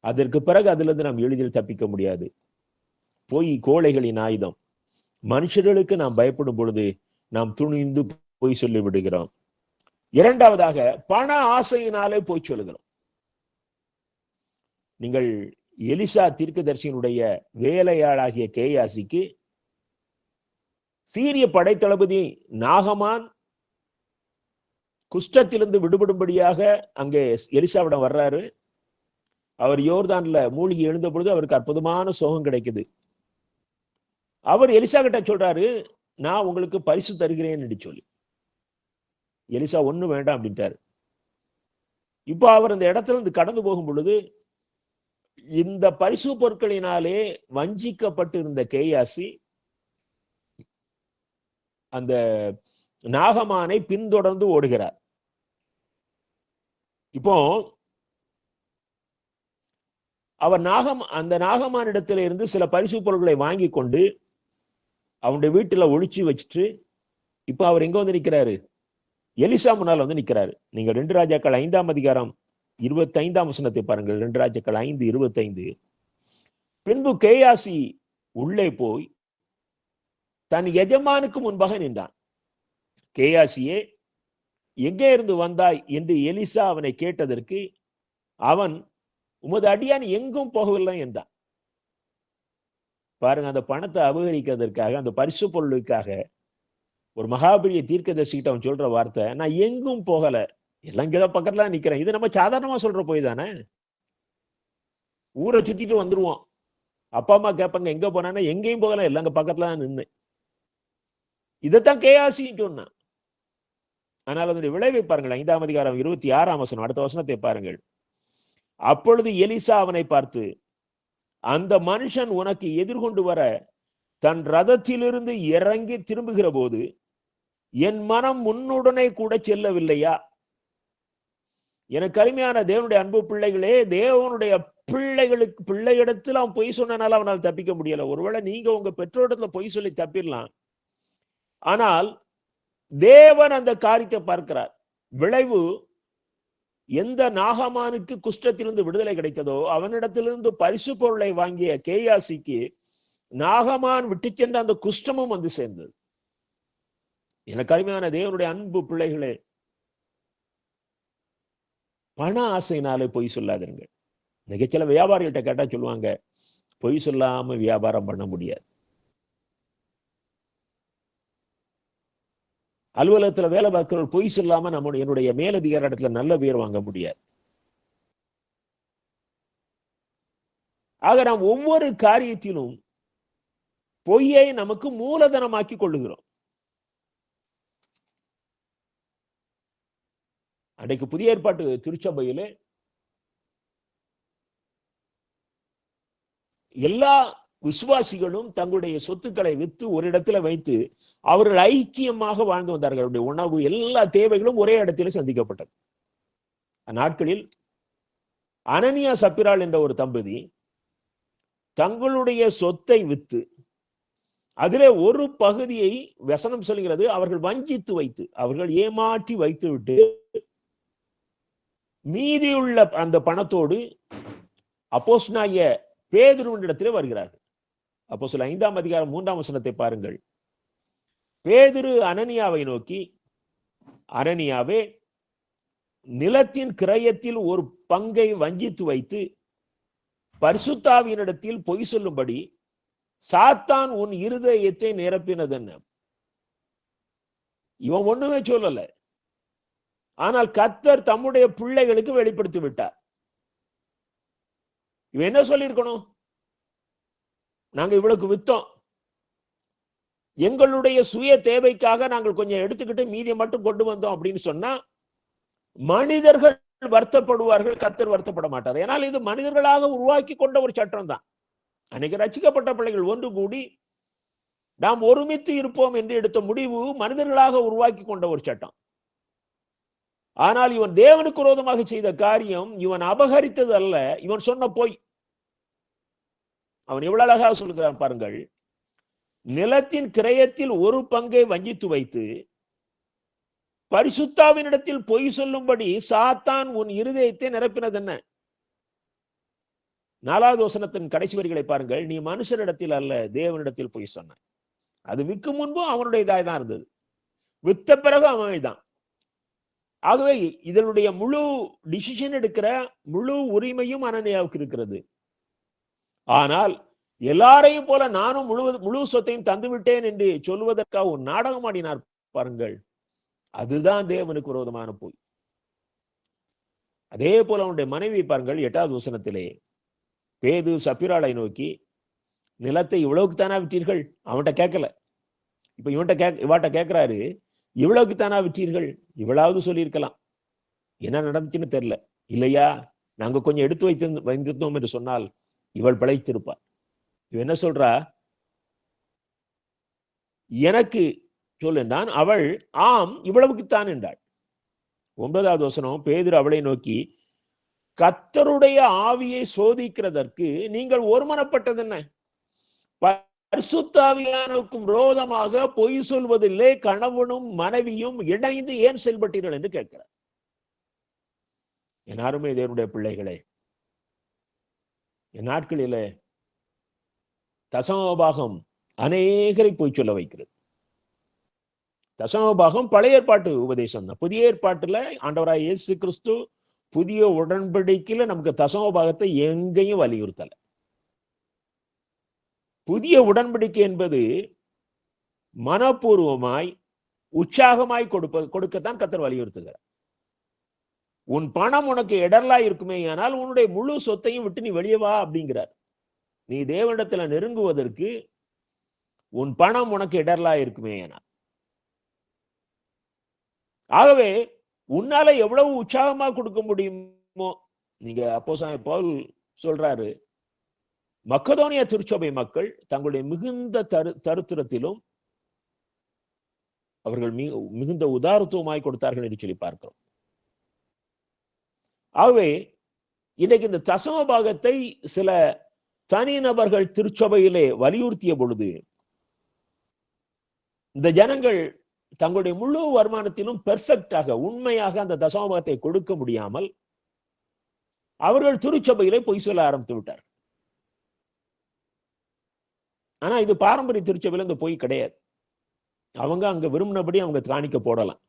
அதற்கு பிறகு அதுல இருந்து நாம் எளிதில் தப்பிக்க முடியாது. பொய் கோழைகளின் ஆயுதம். மனுஷர்களுக்கு நாம் பயப்படும் பொழுது நாம் துணிந்து பொய் சொல்லி விடுகிறோம். இரண்டாவதாக, பண ஆசையினாலே பொய் சொல்லுகிறோம். நீங்கள் எலிசா தீர்க்கதரிசியினுடைய வேலையாளாகிய கேயாசிக்கு சீரிய படைத்தளபதி நாகமான் குஷ்டத்திலிருந்து விடுபடும்படியாக அங்கே எலிசாவிடம் வர்றாரு. அவர் யோர்தான்ல மூழ்கி எழுந்த பொழுது அவருக்கு அற்புதமான சோகம் கிடைக்குது. அவர் எலிசா கிட்ட சொல்றாரு, நான் உங்களுக்கு பரிசு தருகிறேன் சொல்லி. எலிசா ஒண்ணு வேண்டாம் அப்படின்ட்டாரு. இப்போ அவர் அந்த இடத்துல இருந்து கடந்து போகும் பொழுது இந்த பரிசு பொருட்களினாலே வஞ்சிக்கப்பட்டு இருந்த கேயாசி அந்த நாகமானை பின்தொடர்ந்து ஓடுகிறார். இப்போ அவர் அந்த நாகமானிடத்தில இருந்து சில பரிசு பொருட்களை வாங்கி கொண்டு அவனுடைய வீட்டுல ஒளிச்சு வச்சுட்டு இப்ப அவர் எங்க வந்து நிக்கிறாரு? எலிசா முன்னால் வந்து நிக்கிறாரு. நீங்க 2 ராஜாக்கள் 5ஆம் அதிகாரம் 25ஆம் வசனத்தை பாருங்கள். 2 ராஜாக்கள் 5:25. பின்பு கேயாசி உள்ளே போய் தன் எஜமானுக்கு முன்பாக நின்றான். கேயாசியே, எங்கே இருந்து வந்தாய் என்று எலிசா அவனை கேட்டதற்கு அவன், உமது அடியான் எங்கும் போகவில்லை என்றான். பாருங்க, அந்த பணத்தை அபகரிக்கிறதற்காக, அந்த பரிசு பொருளுக்காக ஒரு மகாபெரிய தீர்க்கதரிசிகிட்ட அவன் சொல்ற வார்த்தை, நான் எங்கும் போகல, எல்லாம் இங்கதான் பக்கத்துல நிக்கிறேன். இது நம்ம சாதாரணமா சொல்ற போய் தானே. ஊரை சுத்திட்டு வந்துருவோம். அப்பா அம்மா கேட்பாங்க எங்க போனா, எங்கேயும் போகல, எல்லாம் அங்க பக்கத்துல தான் நின்று. இதைத்தான் கேயாசின்னு சொன்னான். ஆனால் அதனுடைய விளைவை பாருங்கள். 5ஆம் அதிகாரம் 26ஆம் வசனம், அடுத்த வசனத்தை பாருங்கள். அப்பொழுது எலிசா அவனை பார்த்து, அந்த மனுஷன் உனக்கு எதிர்கொண்டு வர தன் ரதத்திலிருந்து இறங்கி திரும்புகிற போது என் மனம் முன்னுடனே கூட செல்லவில்லையா? எனக்கு அருமையான தேவனுடைய அன்பு பிள்ளைகளே, தேவனுடைய பிள்ளையிடத்தில் அவன் பொய் சொன்னனால அவனால் தப்பிக்க முடியல. ஒருவேளை நீங்க உங்க பெற்றோரிடத்துல பொய் சொல்லி தப்பிடலாம். ஆனால் தேவன் அந்த காரியத்தை பார்க்கிறார். விளைவு எந்த நாகமானுக்கு குஷ்டத்திலிருந்து விடுதலை கிடைத்ததோ அவனிடத்திலிருந்து பரிசு பொருளை வாங்கிய கேயாசிக்கு நாகமான் விட்டு சென்ற அந்த குஷ்டமும் வந்து சேர்ந்தது. எனக்கு அருமையான தேவனுடைய அன்பு பிள்ளைகளே, பண ஆசையினாலே பொய் சொல்லாதீர்கள். மிக சில வியாபாரிகிட்ட கேட்டா சொல்லுவாங்க, பொய் சொல்லாம வியாபாரம் பண்ண முடியாது. அலுவலகத்துல வேலை பார்க்கிறவர்கள் பொய் சொல்லாம என்னுடைய மேலதிகார இடத்துல நல்ல பேர் வாங்க முடியாது. ஆக நாம் ஒவ்வொரு காரியத்திலும் பொய்யை நமக்கு மூலதனமாக்கி கொள்ளுகிறோம். அன்றைக்கு புதிய ஏற்பாட்டு திருச்சபையிலே எல்லா விசுவாசிகளும் தங்களுடைய சொத்துக்களை விற்று ஒரு இடத்துல வைத்து அவர்கள் ஐக்கியமாக வாழ்ந்து வந்தார்கள். அவருடைய உணவு எல்லா தேவைகளும் ஒரே இடத்திலே சந்திக்கப்பட்டது. அந்நாட்களில் அனனியா சப்பிராள் என்ற ஒரு தம்பதி தங்களுடைய சொத்தை விற்று அதிலே ஒரு பகுதியை வசனம் சொல்கிறது அவர்கள் வஞ்சித்து வைத்து, அவர்கள் ஏமாற்றி வைத்து விட்டு மீதியுள்ள அந்த பணத்தோடு அப்போஸ்தலனாகிய பேதுருவினிடத்திலே வருகிறார்கள். அப்போஸ்தலர் 5ஆம் அதிகாரம் 3ஆம் வசனத்தை பாருங்கள். பேதுரு அனனியாவை நோக்கி, அனனியாவே, நிலத்தின் கிரயத்தில் ஒரு பங்கை வஞ்சித்து வைத்து பரிசுத்தாவியினிடத்தில் பொய் சொல்லும்படி சாத்தான் உன் இருதயத்தை நிரப்பினதென்ன? இவன் ஒண்ணுமே சொல்லல, ஆனால் கர்த்தர் தம்முடைய பிள்ளைகளுக்கு வெளிப்படுத்தி விட்டார். இவன் என்ன சொல்லியிருக்கணும்? நாங்க இவ்வளவுக்கு வித்தோம், எங்களுடைய சுய தேவைக்காக நாங்கள் கொஞ்சம் எடுத்துக்கிட்டு மீதியை மட்டும் கொண்டு வந்தோம் அப்படின்னு சொன்னா மனிதர்கள் வருத்தப்படுவார்கள், கர்த்தர் வருத்தப்பட மாட்டார். ஏனால் இது மனிதர்களாக உருவாக்கி கொண்ட ஒரு சட்டம் தான். அன்னைக்கு ரட்சிக்கப்பட்ட பிள்ளைகள் ஒன்று கூடி நாம் ஒருமித்து இருப்போம் என்று எடுத்த முடிவு மனிதர்களாக உருவாக்கி கொண்ட ஒரு சட்டம். ஆனால் இவன் தேவனுக்கு விரோதமாக செய்த காரியம் இவன் அபகரித்தது அல்ல, இவன் சொன்ன பொய். அவன் எவ்வளவு அழகாக சொல்லுகிறான் பாருங்கள். நிலத்தின் கிரயத்தில் ஒரு பங்கை வஞ்சித்து வைத்து பரிசுத்தாவினிடத்தில் பொய் சொல்லும்படி சாத்தான் உன் இருதயத்தை நிரப்பினது என்ன? 4வது வசனத்தின் கடைசி வரிகளை பாருங்கள். நீ மனுஷனிடத்தில் அல்ல தேவனிடத்தில் பொய் சொன்ன. அது விற்கும் முன்பும் அவனுடைய இதாய் தான் இருந்தது, வித்த பிறகு அவன் தான். ஆகவே இதனுடைய முழு டிசிஷன் எடுக்கிற முழு உரிமையும் அனனியாவுக்கு இருக்கிறது. ஆனால் எல்லாரையும் போல நானும் முழு சொத்தையும் தந்துவிட்டேன் என்று சொல்வதற்காக ஒரு நாடகம் ஆடினார் பாருங்கள். அதுதான் தேவனுக்கு விரோதமான பொய். அதே போல அவனுடைய மனைவி பாருங்கள். 8வது வசனத்திலே பேது சப்பிராளை நோக்கி, நிலத்தை இவ்வளவுக்கு தானா விற்றீர்கள்? அவன்கிட்ட கேட்கல, இப்ப இவாட்ட கேட்கிறாரு, இவ்வளவுக்கு தானா விற்றீர்கள்? இவ்வளவு சொல்லியிருக்கலாம், என்ன நடந்துச்சுன்னு தெரியல. இல்லையா, நாங்க கொஞ்சம் எடுத்து வைத்திருந்தோம் என்று சொன்னால் இவள் பிழைத்திருப்பார். இவ என்ன சொல்றா? எனக்கு சொல்லுண்டான். அவள் ஆம் இவ்வளவுக்குத்தான் என்றாள். 9வது வசனம், பேதுரு அவளை நோக்கி, கர்த்தருடைய ஆவியை சோதிக்கிறதற்கு நீங்கள் ஒருமனப்பட்டது என்ன? பரிசுத்த ஆவியானவருக்கும் விரோதமாக பொய் சொல்வதில்லை கணவனும் மனைவியும் இணைந்து ஏன் செயல்பட்டீர்கள் என்று கேட்கிறார். எல்லாருமே தேவனுடைய பிள்ளைகளே, என் நாட்களிலே தசமபாகம் அநேகரை பொய் சொல்ல வைக்கிறது. தசமபாகம் பழைய ஏற்பாட்டு உபதேசம் தான். புதிய ஏற்பாட்டுல ஆண்டவராய் இயேசு கிறிஸ்து புதிய உடன்படிக்கையில நமக்கு தசமபாகத்தை எங்கேயும் வலியுறுத்தல. புதிய உடன்படிக்கை என்பது மனப்பூர்வமாய் உற்சாகமாய் கொடுக்கத்தான் கர்த்தர் வலியுறுத்துகிறார். உன் பணம் உனக்கு இடர்லாய் இருக்குமே, ஆனால் உன்னுடைய முழு சொத்தையும் விட்டு நீ வெளியே வா அப்படிங்கிறார். நீ தேவனிடத்துல நெருங்குவதற்கு உன் பணம் உனக்கு இடர்லாய் இருக்குமே. ஆனால் ஆகவே உன்னால எவ்வளவு உற்சாகமா கொடுக்க முடியுமோ, நீங்க அப்போஸ்தலன் பவுல் சொல்றாரு, மக்கதோனியா திருச்சபை மக்கள் தங்களுடைய மிகுந்த தருத்திரத்திலும் அவர்கள் மிகுந்த உதாரத்துவமாய் கொடுத்தார்கள் என்று சொல்லி பார்க்கிறோம். ஆகவே இன்றைக்கு இந்த தசம பாகத்தை சில தனிநபர்கள் திருச்சபையிலே வலியுறுத்திய பொழுது இந்த ஜனங்கள் தங்களுடைய முழு வருமானத்திலும் பெர்ஃபெக்டாக உண்மையாக அந்த தசமபாகத்தை கொடுக்க முடியாமல் அவர்கள் திருச்சபையிலே பொய் சொல்ல ஆரம்பித்து விட்டார். ஆனா இது பாரம்பரிய திருச்சபையில இந்த பொய் கிடையாது. அவங்க அங்க விரும்பினபடி அவங்க காணிக்க போடலாம்,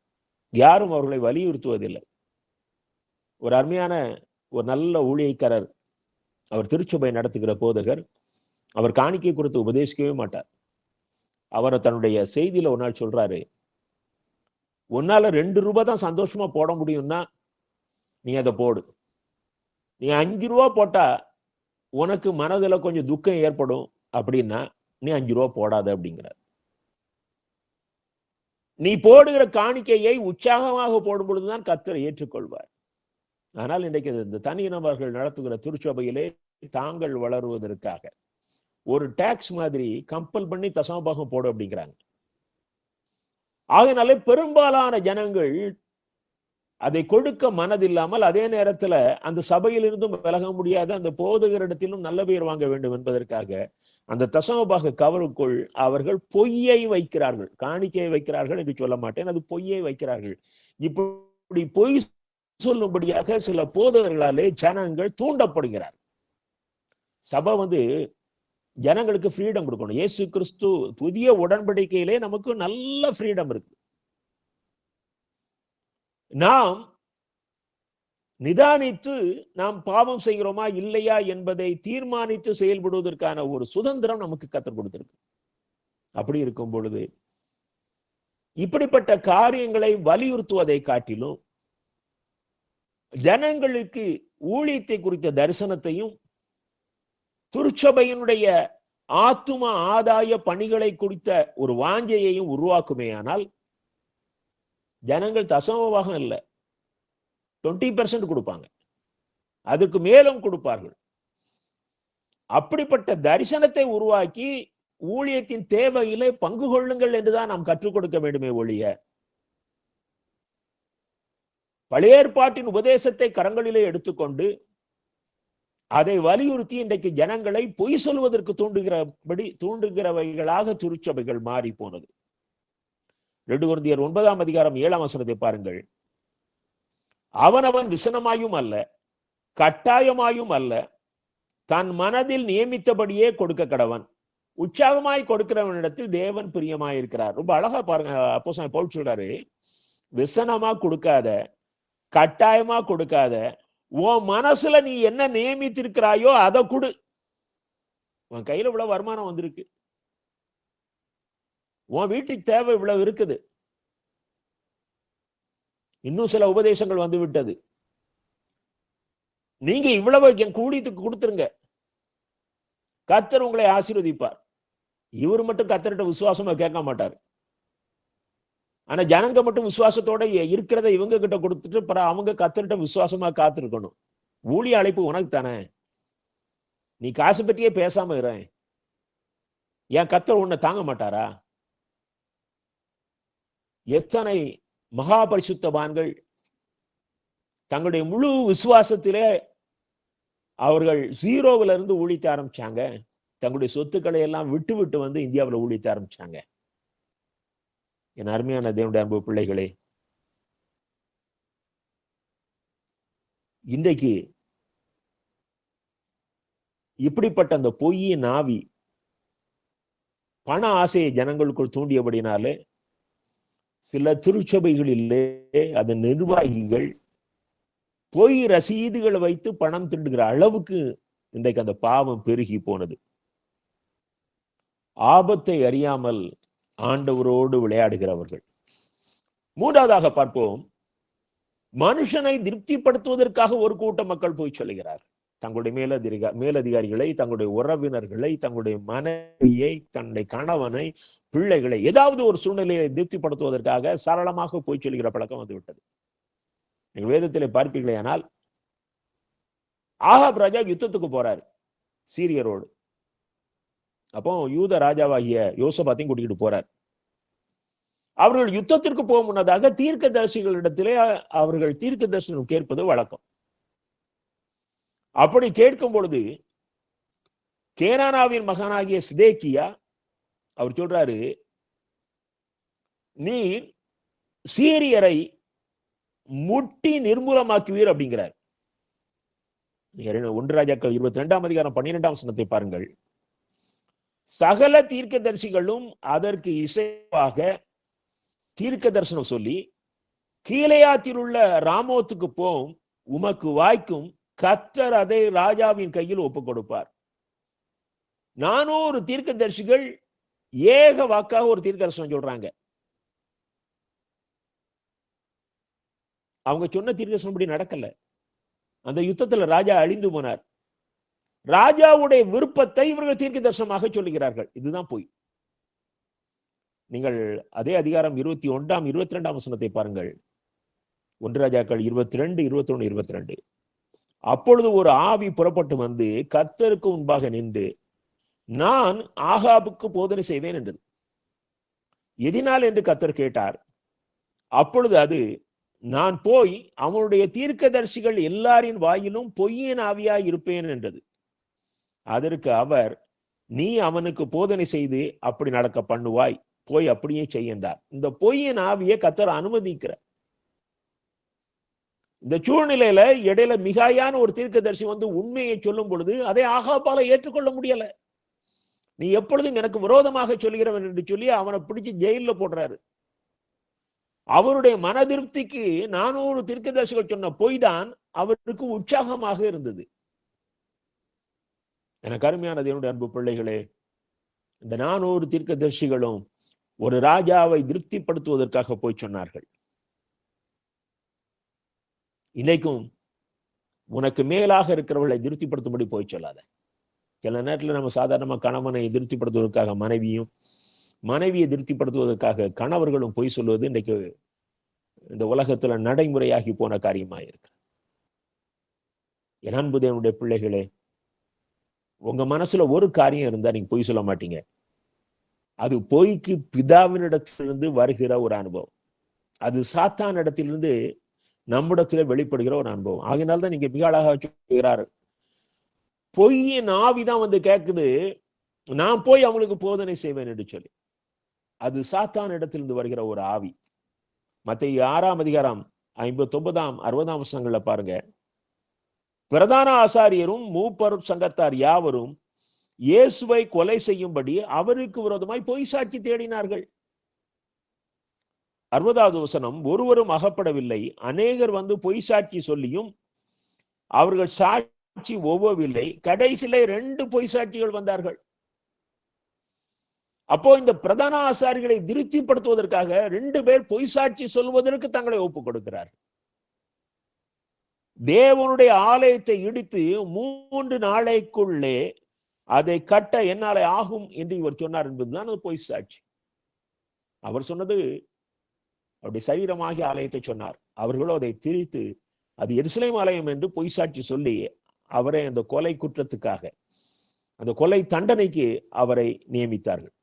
யாரும் அவர்களை வலியுறுத்துவதில்லை. ஒரு அருமையான ஒரு நல்ல ஊழியக்காரர், அவர் திருச்சபை நடத்துகிற போதகர், அவர் காணிக்கை குறித்து உபதேசிக்கவே மாட்டார். அவரை தன்னுடைய செய்தியில ஒரு நாள் சொல்றாரு, உன்னால 2 ரூபாய் தான் சந்தோஷமா போட முடியும்னா நீ அதை போடு. நீ 5 ரூபா போட்டா உனக்கு மனதுல கொஞ்சம் துக்கம் ஏற்படும் அப்படின்னா நீ 5 ரூபா போடாத அப்படிங்கிறார். நீ போடுகிற காணிக்கையை உற்சாகமாக போடும் பொழுதுதான் கர்த்தர் ஏற்றுக்கொள்வார். ஆனால் இன்றைக்கு இந்த தனிநபர்கள் நடத்துகிற திருச்சபையிலே தாங்கள் வளருவதற்காக ஒரு டாக்ஸ் மாதிரி கம்பல் பண்ணி தசமபாகம் போடு அப்படிங்கிறாங்க. ஆகையினாலே பெரும்பாலான ஜனங்கள் அதை கொடுக்க மனதில்லாமல், அதே நேரத்துல அந்த சபையிலிருந்தும் விலக முடியாத அந்த போதகரிடத்திலும் நல்ல பெயர் வாங்க வேண்டும் என்பதற்காக அந்த தசமபாக கவருக்குள் அவர்கள் பொய்யை வைக்கிறார்கள். காணிக்கையை வைக்கிறார்கள் என்று சொல்ல மாட்டேன், அது பொய்யை வைக்கிறார்கள். இப்படி பொய் சொல்லும்படியாக சில போதகர்களாலே ஜனங்கள் தூண்டப்படுகிறார். சபை ஜனங்களுக்கு ஃப்ரீடம் கொடுக்கணும். இயேசு கிறிஸ்து புதிய உடன்படிக்கையிலே நமக்கு நல்ல ஃப்ரீடம் இருக்கு. நாம் நிதானித்து நாம் பாவம் செய்கிறோமா இல்லையா என்பதை தீர்மானித்து செயல்படுவதற்கான ஒரு சுதந்திரம் நமக்கு கற்றுக் கொடுத்திருக்கு. அப்படி இருக்கும் பொழுது இப்படிப்பட்ட காரியங்களை வலியுறுத்துவதை காட்டிலும் ஜனங்களுக்கு ஊழியத்தை குறித்த தரிசனத்தையும் திருச்சபையினுடைய ஆத்தும ஆதாய பணிகளை குறித்த ஒரு வாஞ்சையையும் உருவாக்குமேயானால் ஜனங்கள் தசமபாகம் இல்லை 20% கொடுப்பாங்க, அதுக்கு மேலும் கொடுப்பார்கள். அப்படிப்பட்ட தரிசனத்தை உருவாக்கி ஊழியத்தின் தேவையிலே பங்கு கொள்ளுங்கள் என்றுதான் நாம் கற்றுக் கொடுக்க வேண்டுமே ஒழிய பழைய ஏற்பாட்டின் உபதேசத்தை கரங்களிலே எடுத்துக்கொண்டு அதை வலியுறுத்தி இன்றைக்கு ஜனங்களை பொய் சொல்வதற்கு தூண்டுகிறவைகளாக திருச்சபைகள் மாறி போனது. 2 கொரிந்தியர் 9ஆம் அதிகாரம் 7ஆம் வசனத்தை பாருங்கள். அவனவன் விசனமாயும் அல்ல, கட்டாயமாயும் அல்ல, தன் மனதில் நியமித்தபடியே கொடுக்க கடவன். உற்சாகமாய் கொடுக்கிறவனிடத்தில் தேவன் பிரியமாயிருக்கிறார். ரொம்ப அழகா பாருங்க, அப்போஸ்தலன் பவுல் சொல்றாரு, விசனமா கொடுக்காத, கட்டாயமா கொடுக்காத, உன் மனசுல நீ என்ன நியமித்திருக்கிறாயோ அதை கொடு. உன் கையில இவ்வளவு வருமானம் வந்திருக்கு, உன் வீட்டுக்கு தேவை இவ்வளவு இருக்குது, இன்னும் சில உபதேசங்கள் வந்து விட்டது, நீங்க இவ்வளவு என் கூலியத்துக்கு கொடுத்துருங்க, கர்த்தர் உங்களை ஆசீர்வதிப்பார். இவர் மட்டும் கர்த்தர்கிட்ட விசுவாசமா கேட்க மாட்டார். ஆனா ஜனங்க மட்டும் விசுவாசத்தோட இருக்கிறத இவங்க கிட்ட கொடுத்துட்டு அவங்க கர்த்தர்கிட்ட விசுவாசமா காத்திருக்கணும். ஊழிய அழைப்பு உனக்கு தானே, நீ காசு பற்றியே பேசாம இரு. என் கர்த்தர் உன்னை தாங்க மாட்டாரா? எத்தனை மகா பரிசுத்தவான்கள் தங்களுடைய முழு விசுவாசத்திலே அவர்கள் 0ல இருந்து ஊழித்த ஆரம்பிச்சாங்க. தங்களுடைய சொத்துக்களை எல்லாம் விட்டு விட்டு இந்தியாவில் ஊழித்த ஆரம்பிச்சாங்க. என் அருமையான தேவனுடைய அன்பு பிள்ளைகளே, இன்றைக்கு இப்படிப்பட்ட அந்த பொய்யின் ஆவி பண ஆசையை ஜனங்களுக்குள் தூண்டியபடினாலே சில திருச்சபைகளிலே அதன் நிர்வாகிகள் பொய் ரசீதுகளை வைத்து பணம் திருடுகிற அளவுக்கு இன்றைக்கு அந்த பாவம் பெருகி போனது. ஆபத்தை அறியாமல் ஆண்டவரோடு விளையாடுகிறவர்கள். 3வதாக பார்ப்போம், மனுஷனை திருப்திப்படுத்துவதற்காக ஒரு கூட்ட மக்கள் போய் சொல்லுகிறார். தங்களுடைய மேலதிகாரிகளை, தங்களுடைய உறவினர்களை, தங்களுடைய மனைவியை, தன்னுடைய கணவனை, பிள்ளைகளை ஏதாவது ஒரு சூழ்நிலையை திருப்திப்படுத்துவதற்காக சரளமாக போய் சொல்லுகிற பழக்கம் வந்துவிட்டது. நீங்க வேதத்திலே பார்ப்பீர்களே, ஆனால் ஆகாப் ராஜா யுத்தத்துக்கு போறாரு சீரியரோடு. அப்போ யூத ராஜாவாகிய யோசபாத்தையும் கூட்டிக்கிட்டு போறார். அவர்கள் யுத்தத்திற்கு போக முன்னதாக தீர்க்கதரிசிகளிடத்திலே அவர்கள் தீர்க்க தரிசனம் கேட்பது வழக்கம். அப்படி கேட்கும் பொழுது கேனானாவின் மகனாகிய சிதேக்கியா அவர் சொல்றாரு, நீர் சீரியரை முட்டி நிர்மூலமாக்குவீர் அப்படிங்கிறார். 1 ராஜாக்கள் 22ஆம் அதிகாரம் 12ஆம் வசனத்தை பாருங்கள். சகல தீர்க்கதரிசிகளும் அதற்கு இசைவாக தீர்க்க தரிசனம் சொல்லி, கீலேயாத்தில் உள்ள ராமோத்துக்கு போம், உமக்கு வாய்க்கும், கர்த்தர் அதை ராஜாவின் கையில் ஒப்புக் கொடுப்பார். 400 தீர்க்கதரிசிகள் ஏக வாக்காக ஒரு தீர்க்க தரிசனம் சொல்றாங்க. அவங்க சொன்ன தீர்க்க தரிசனப்படி நடக்கல. அந்த யுத்தத்துல ராஜா அழிந்து போனார். ராஜாவுடைய விருப்பத்தை இவர்கள் தீர்க்க தரிசனமாக சொல்லுகிறார்கள். இதுதான் போய். நீங்கள் அதே அதிகாரம் 21ஆம் 22ஆம் வசனத்தை பாருங்கள். 1 ராஜாக்கள் 22, 21, 22. அப்பொழுது ஒரு ஆவி புறப்பட்டு வந்து கர்த்தருக்கு முன்பாக நின்று, நான் ஆகாபுக்கு போதனை செய்வேன் என்றது. எதினால் என்று கர்த்தர் கேட்டார். அப்பொழுது அது, நான் போய் அவனுடைய தீர்க்கதரிசிகள் எல்லாரின் வாயிலும் பொய்யின் ஆவியாய் இருப்பேன் என்றது. அதற்கு அவர், நீ அவனுக்கு போதனை செய்து அப்படி நடக்க பண்ணுவாய், போய் அப்படியே செய்யந்தார். இந்த பொய்யின் ஆவியை கர்த்தர் அனுமதிக்கிறார். இந்த சூழ்நிலையில இடையில மிகாயான ஒரு தீர்க்கதரிசி வந்து உண்மையை சொல்லும் பொழுது அதை ஆகாபால ஏற்றுக்கொள்ள முடியல. நீ எப்பொழுதும் எனக்கு விரோதமாக சொல்கிறவன் என்று சொல்லி அவனை பிடிச்சு ஜெயில போடுறாரு. அவருடைய மன திருப்திக்கு 400 தீர்க்கதரிசிகள் சொன்ன பொய் தான் அவருக்கு உற்சாகமாக இருந்தது. எனக்கு அருமையான தேவனுடைய அன்பு பிள்ளைகளே, இந்த 400 தீர்க்கதரிசிகளும் ஒரு ராஜாவை திருப்திப்படுத்துவதற்காக போய் சொன்னார்கள். இன்னைக்கும் உனக்கு மேலாக இருக்கிறவர்களை திருப்திப்படுத்தும்படி போய் சொல்லாத. சில நேரத்தில் நம்ம சாதாரணமா கணவனை திருப்திப்படுத்துவதற்காக மனைவியும், மனைவியை திருப்திப்படுத்துவதற்காக கணவர்களும் பொய் சொல்வது இன்றைக்கு இந்த உலகத்துல நடைமுறையாகி போன காரியமாயிருக்கு. என் அன்பு தேவனுடைய பிள்ளைகளே, உங்க மனசுல ஒரு காரியம் இருந்தா நீங்க பொய் சொல்ல மாட்டீங்க. அது பொய்க்கு பிதாவினிடத்திலிருந்து வருகிற ஒரு அனுபவம். அது சாத்தான் இடத்திலிருந்து நம்மிடத்துல வெளிப்படுகிற ஒரு அனுபவம். ஆகினால்தான் நீங்க மிக அழகாக சொல்கிறாரு, பொய்யின் ஆவிதான் வந்து கேட்குது, நான் போய் அவங்களுக்கு போதனை செய்வேன் என்று சொல்லி. அது சாத்தான் இடத்திலிருந்து வருகிற ஒரு ஆவி. மத்தேயு 6ஆம் அதிகாரம் 59ஆம் 60ஆம் வசனங்கள்ல பாருங்க, பிரதான ஆசாரியரும் மூப்பரும் சங்கத்தார் யாவரும் இயேசுவை கொலை செய்யும்படி அவருக்கு விரோதமாய் பொய் சாட்சி தேடினார்கள். 60வது வசனம், ஒருவரும் அகப்படவில்லை, அநேகர் வந்து பொய் சாட்சி சொல்லியும் அவர்கள் சாட்சி ஒவ்வவில்லை, கடைசியிலே 2 பொய் சாட்சிகள் வந்தார்கள். அப்போ இந்த பிரதான ஆசாரிகளை திருப்திப்படுத்துவதற்காக 2 பேர் பொய் சாட்சி சொல்வதற்கு தங்களை ஒப்புக் கொடுக்கிறார். தேவனுடைய ஆலயத்தை இடித்து 3 நாளைக்குள்ளே அதை கட்ட என்னாலே ஆகும் என்று இவர் சொன்னார் என்பதுதான் அது பொய் சாட்சி. அவர் சொன்னது அவருடைய சரீரமாகி ஆலயத்தை சொன்னார். அவர்களோ அதை திரித்து அது எருசலேம் ஆலயம் என்று பொய் சாட்சி சொல்லி அவரை அந்த கொலை குற்றத்துக்காக, அந்த கொலை தண்டனைக்கு அவரை நியமித்தார்கள்.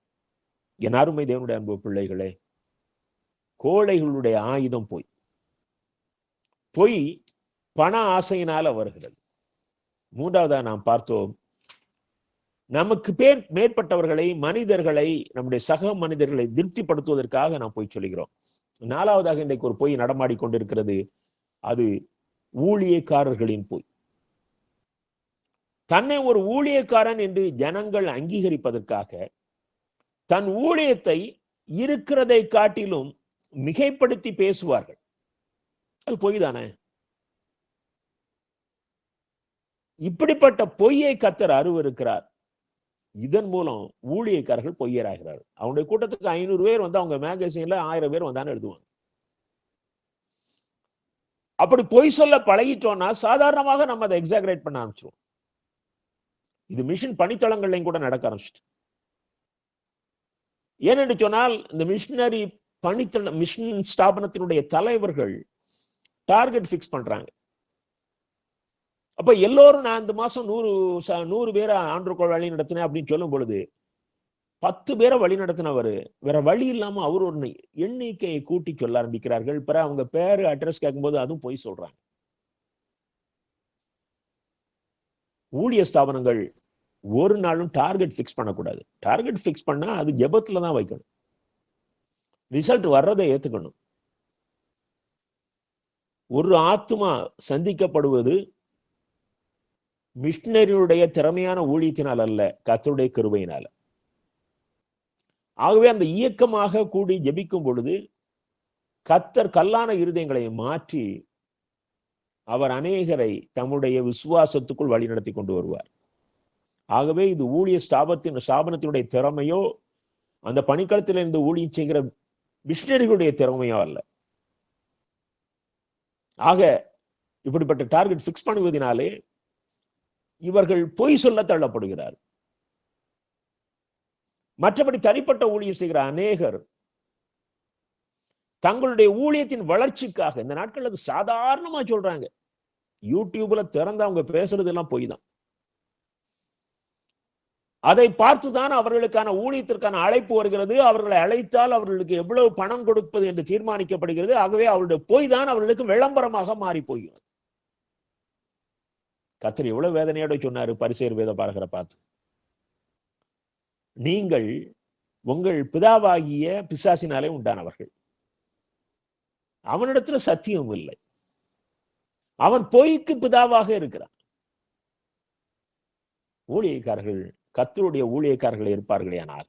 என் அருமை தேவனுடைய அன்பு பிள்ளைகளே, கோழைகளுடைய ஆயுதம் பொய். பொய் பண ஆசையினால வருகிறது. 3வதா நாம் பார்த்தோம், நமக்கு மேற்பட்டவர்களை, மனிதர்களை, நம்முடைய சக மனிதர்களை திருப்திப்படுத்துவதற்காக நாம் பொய் சொல்கிறோம். 4வதாக இன்றைக்கு ஒரு பொய் நடமாடி கொண்டிருக்கிறது. அது ஊழியக்காரர்களின் பொய். தன்னை ஒரு ஊழியக்காரன் என்று ஜனங்கள் அங்கீகரிப்பதற்காக தன் ஊழியத்தை இருக்கிறதை காட்டிலும் மிகைப்படுத்தி பேசுவார்கள். அது பொய் தானே? இப்படிப்பட்ட பொய்யை கர்த்தர் அருவருக்கிறார். இதன் மூலம் ஊழியக்காரர்கள் பொய்யராகிறார்கள். அவனுடைய கூட்டத்துக்கு 500 பேர் வந்து அவங்க மேகசின்ல 1000 பேர் வந்தான்னு எழுதுவாங்க. அப்படி பொய் சொல்ல பழகிட்டோம்னா சாதாரணமாக நம்ம அதை எக்ஸாகரேட் பண்ண ஆரம்பிச்சிருவோம். இது மிஷன் பணித்தளங்கள்லையும் கூட நடக்க ஆரம்பிச்சிட்டு. ஏனென்று சொன்னால் இந்த மிஷனரி பணித்தள மிஷன் ஸ்தாபனத்தினுடைய தலைவர்கள் டார்கெட் பிக்ஸ் பண்றாங்க. அப்ப எல்லோரும் நான் இந்த மாசம் 100 பேரை ஆண்டவருக்குள் வழி நடத்தினேன் அப்படின்னு சொல்லும் பொழுது 10 பேரை வழி நடத்தினவர் வேற வழி இல்லாம அவர் ஒரு எண்ணிக்கையை கூட்டி சொல்ல ஆரம்பிக்கிறார்கள். பிறகு அவங்க பேரு அட்ரஸ் கேட்கும்போது அதுவும் போய் சொல்றாங்க. ஊழிய ஸ்தாபனங்கள் ஒரு நாளும் டார்கெட் பிக்ஸ் பண்ணக்கூடாது. டார்கெட் பிக்ஸ் பண்ணா அது ஜெபத்துல தான் வைக்கணும். ரிசல்ட் வர்றதை ஏத்துக்கணும். ஒரு ஆத்துமா சந்திக்கப்படுவது மிஷனரியுடைய திறமையான ஊழியத்தினால் அல்ல, கர்த்தருடைய கிருபையினால. ஆகவே அந்த இயக்கமாக கூடி ஜெபிக்கும் பொழுது கர்த்தர் கல்லான இருதயங்களை மாற்றி அவர் அநேகரை தம்முடைய விசுவாசத்துக்குள் வழி நடத்தி கொண்டு வருவார். ஆகவே இது ஊழிய ஸ்தாபனத்தினுடைய திறமையோ அந்த பணிக்களத்தில் இருந்து ஊழியம் செய்கிற மிஷனரிகளுடைய திறமையோ அல்ல. ஆக இப்படிப்பட்ட டார்கெட் பிக்ஸ் பண்ணுவதனாலே இவர்கள் பொய் சொல்ல தள்ளப்படுகிறார். மற்றபடி தனிப்பட்ட ஊழியம் செய்கிற அநேகர் தங்களுடைய ஊழியத்தின் வளர்ச்சிக்காக இந்த நாட்கள் அது சாதாரணமா சொல்றாங்க. யூடியூப்ல திறந்து அவங்க பேசுறது எல்லாம் பொய் தான். அதை பார்த்துதான் அவர்களுக்கான ஊழியத்திற்கான அழைப்பு வருகிறது. அவர்களை அழைத்தால் அவர்களுக்கு எவ்வளவு பணம் கொடுப்பது என்று தீர்மானிக்கப்படுகிறது. ஆகவே அவருடைய போய் தான் அவர்களுக்கு விளம்பரமாக மாறி போகிறது. கர்த்தர் எவ்வளவு வேதனையோட சொன்னாரு பரிசேயர் வேதபாரகரை பார்த்து, நீங்கள் உங்கள் பிதாவாகிய பிசாசினாலே உண்டானவர்கள், அவனிடத்துல சத்தியம் இல்லை, அவன் பொய்க்கு பிதாவாக இருக்கிறான். ஊழியக்காரர்கள் கர்த்தருடைய ஊழியக்காரர்கள் இருப்பார்களே ஆனால்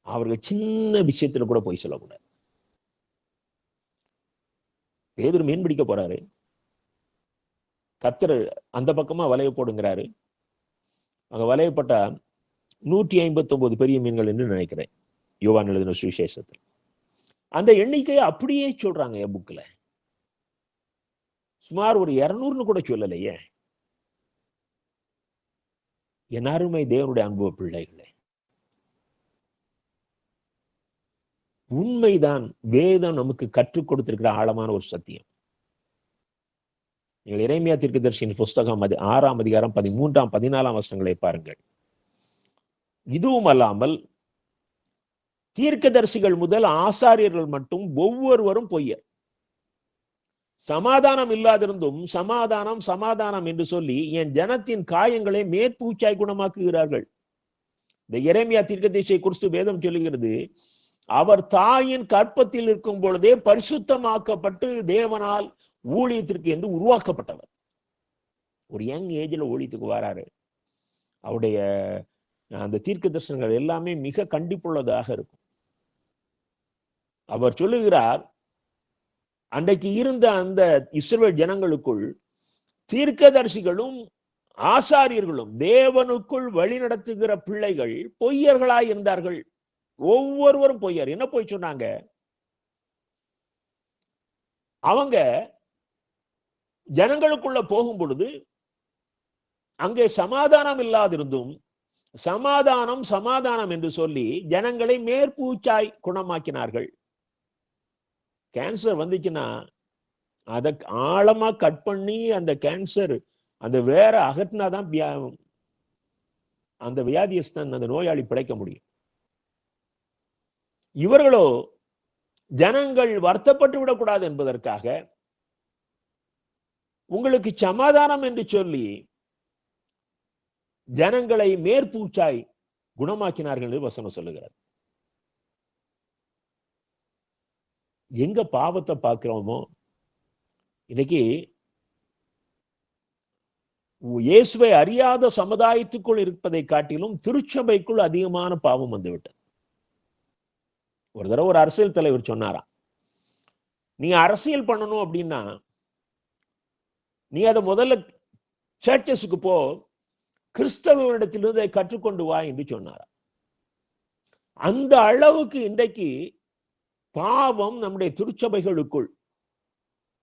அவர்கள் சின்ன விஷயத்துல கூட பொய் சொல்லக்கூடாது. பேதுரு மீன் பிடிக்க போறாரு, கர்த்தர் அந்த பக்கமா வலைய போடுங்கிறாரு. அங்க வலையப்பட்டா 159 பெரிய மீன்கள் என்று நினைக்கிறேன் யோவான் எழுதின சுவிசேஷத்தில். அந்த எண்ணிக்கையை அப்படியே சொல்றாங்க என் புக்ல. சுமார் ஒரு 200 கூட சொல்லலையே. என் அருமை தேவனுடைய அன்பு பிள்ளைகளே, உண்மைதான் வேதம் நமக்கு கற்றுக் கொடுத்திருக்கிற ஆழமான ஒரு சத்தியம். நீங்கள் எரேமியா தீர்க்கதரிசியின் புஸ்தகம் 6ஆம் அதிகாரம் 13ஆம் 14ஆம் வசனங்களை பாருங்கள். இதுவும் அல்லாமல் தீர்க்கதரிசிகள் முதல் ஆசாரியர்கள் மட்டும் ஒவ்வொருவரும் பொய்யர். சமாதானம் இல்லாதிருந்தும் சமாதானம் சமாதானம் என்று சொல்லி என் ஜனத்தின் காயங்களை மேற்பூச்சாய் குணமாக்குகிறார்கள். இந்த எரேமியா தீர்க்கதரிசியை குறித்து வேதம் சொல்லுகிறது, அவர் தாயின் கற்பத்தில் இருக்கும் பொழுதே பரிசுத்தமாக்கப்பட்டு தேவனால் ஊழியத்திற்கு என்று உருவாக்கப்பட்டவர். ஒரு யங் ஏஜ்ல ஊழியத்துக்கு வராரு. அவருடைய அந்த தீர்க்க தரிசனங்கள் எல்லாமே மிக கண்டிப்புள்ளதாக இருக்கும். அவர் சொல்லுகிறார், அன்றைக்கு இருந்த அந்த இஸ்ரவேல் ஜனங்களுக்குள் தீர்க்கதரிசிகளும் ஆசாரியர்களும் தேவனுக்குள் வழி நடத்துகிற பிள்ளைகள் பொய்யர்களாய் இருந்தார்கள். ஒவ்வொருவரும் பொய்யர். என்ன போய் சொன்னாங்க? அவங்க ஜனங்களுக்குள்ள போகும் பொழுது அங்கே சமாதானம் இல்லாதிருந்தும் சமாதானம் சமாதானம் என்று சொல்லி ஜனங்களை மேற்பூச்சாய் குணமாக்கினார்கள். கேன்சர் வந்துச்சுன்னா அதை ஆழமா கட் பண்ணி அந்த கேன்சர் அந்த வேற அகற்றினாதான் அந்த வியாதியஸ்தன் அந்த நோயாளி பிழைக்க முடியும். இவர்களோ ஜனங்கள் வருத்தப்பட்டு விடக்கூடாது என்பதற்காக உங்களுக்கு சமாதானம் என்று சொல்லி ஜனங்களை மேற்பூச்சாய் குணமாக்கினார்கள் என்று வசனம் சொல்லுகிறார். எங்க பாவத்தை பார்க்கிறோமோ, இன்னைக்கு இயேசுவை அறியாத சமுதாயத்துக்குள் இருப்பதை காட்டிலும் திருச்சபைக்குள் அதிகமான பாவம் வந்துவிட்டது. ஒரு தடவை ஒரு அரசியல் தலைவர் சொன்னாராம், நீ அரசியல் பண்ணணும் அப்படின்னா நீ அதை முதல்ல சர்ச்சஸுக்கு போ, கிறிஸ்தவர்களிடத்திலிருந்து அதை கற்றுக்கொண்டு வா என்று சொன்னாராம். அந்த அளவுக்கு இன்றைக்கு பாவம் நம்முடைய திருச்சபைகளுக்குள்,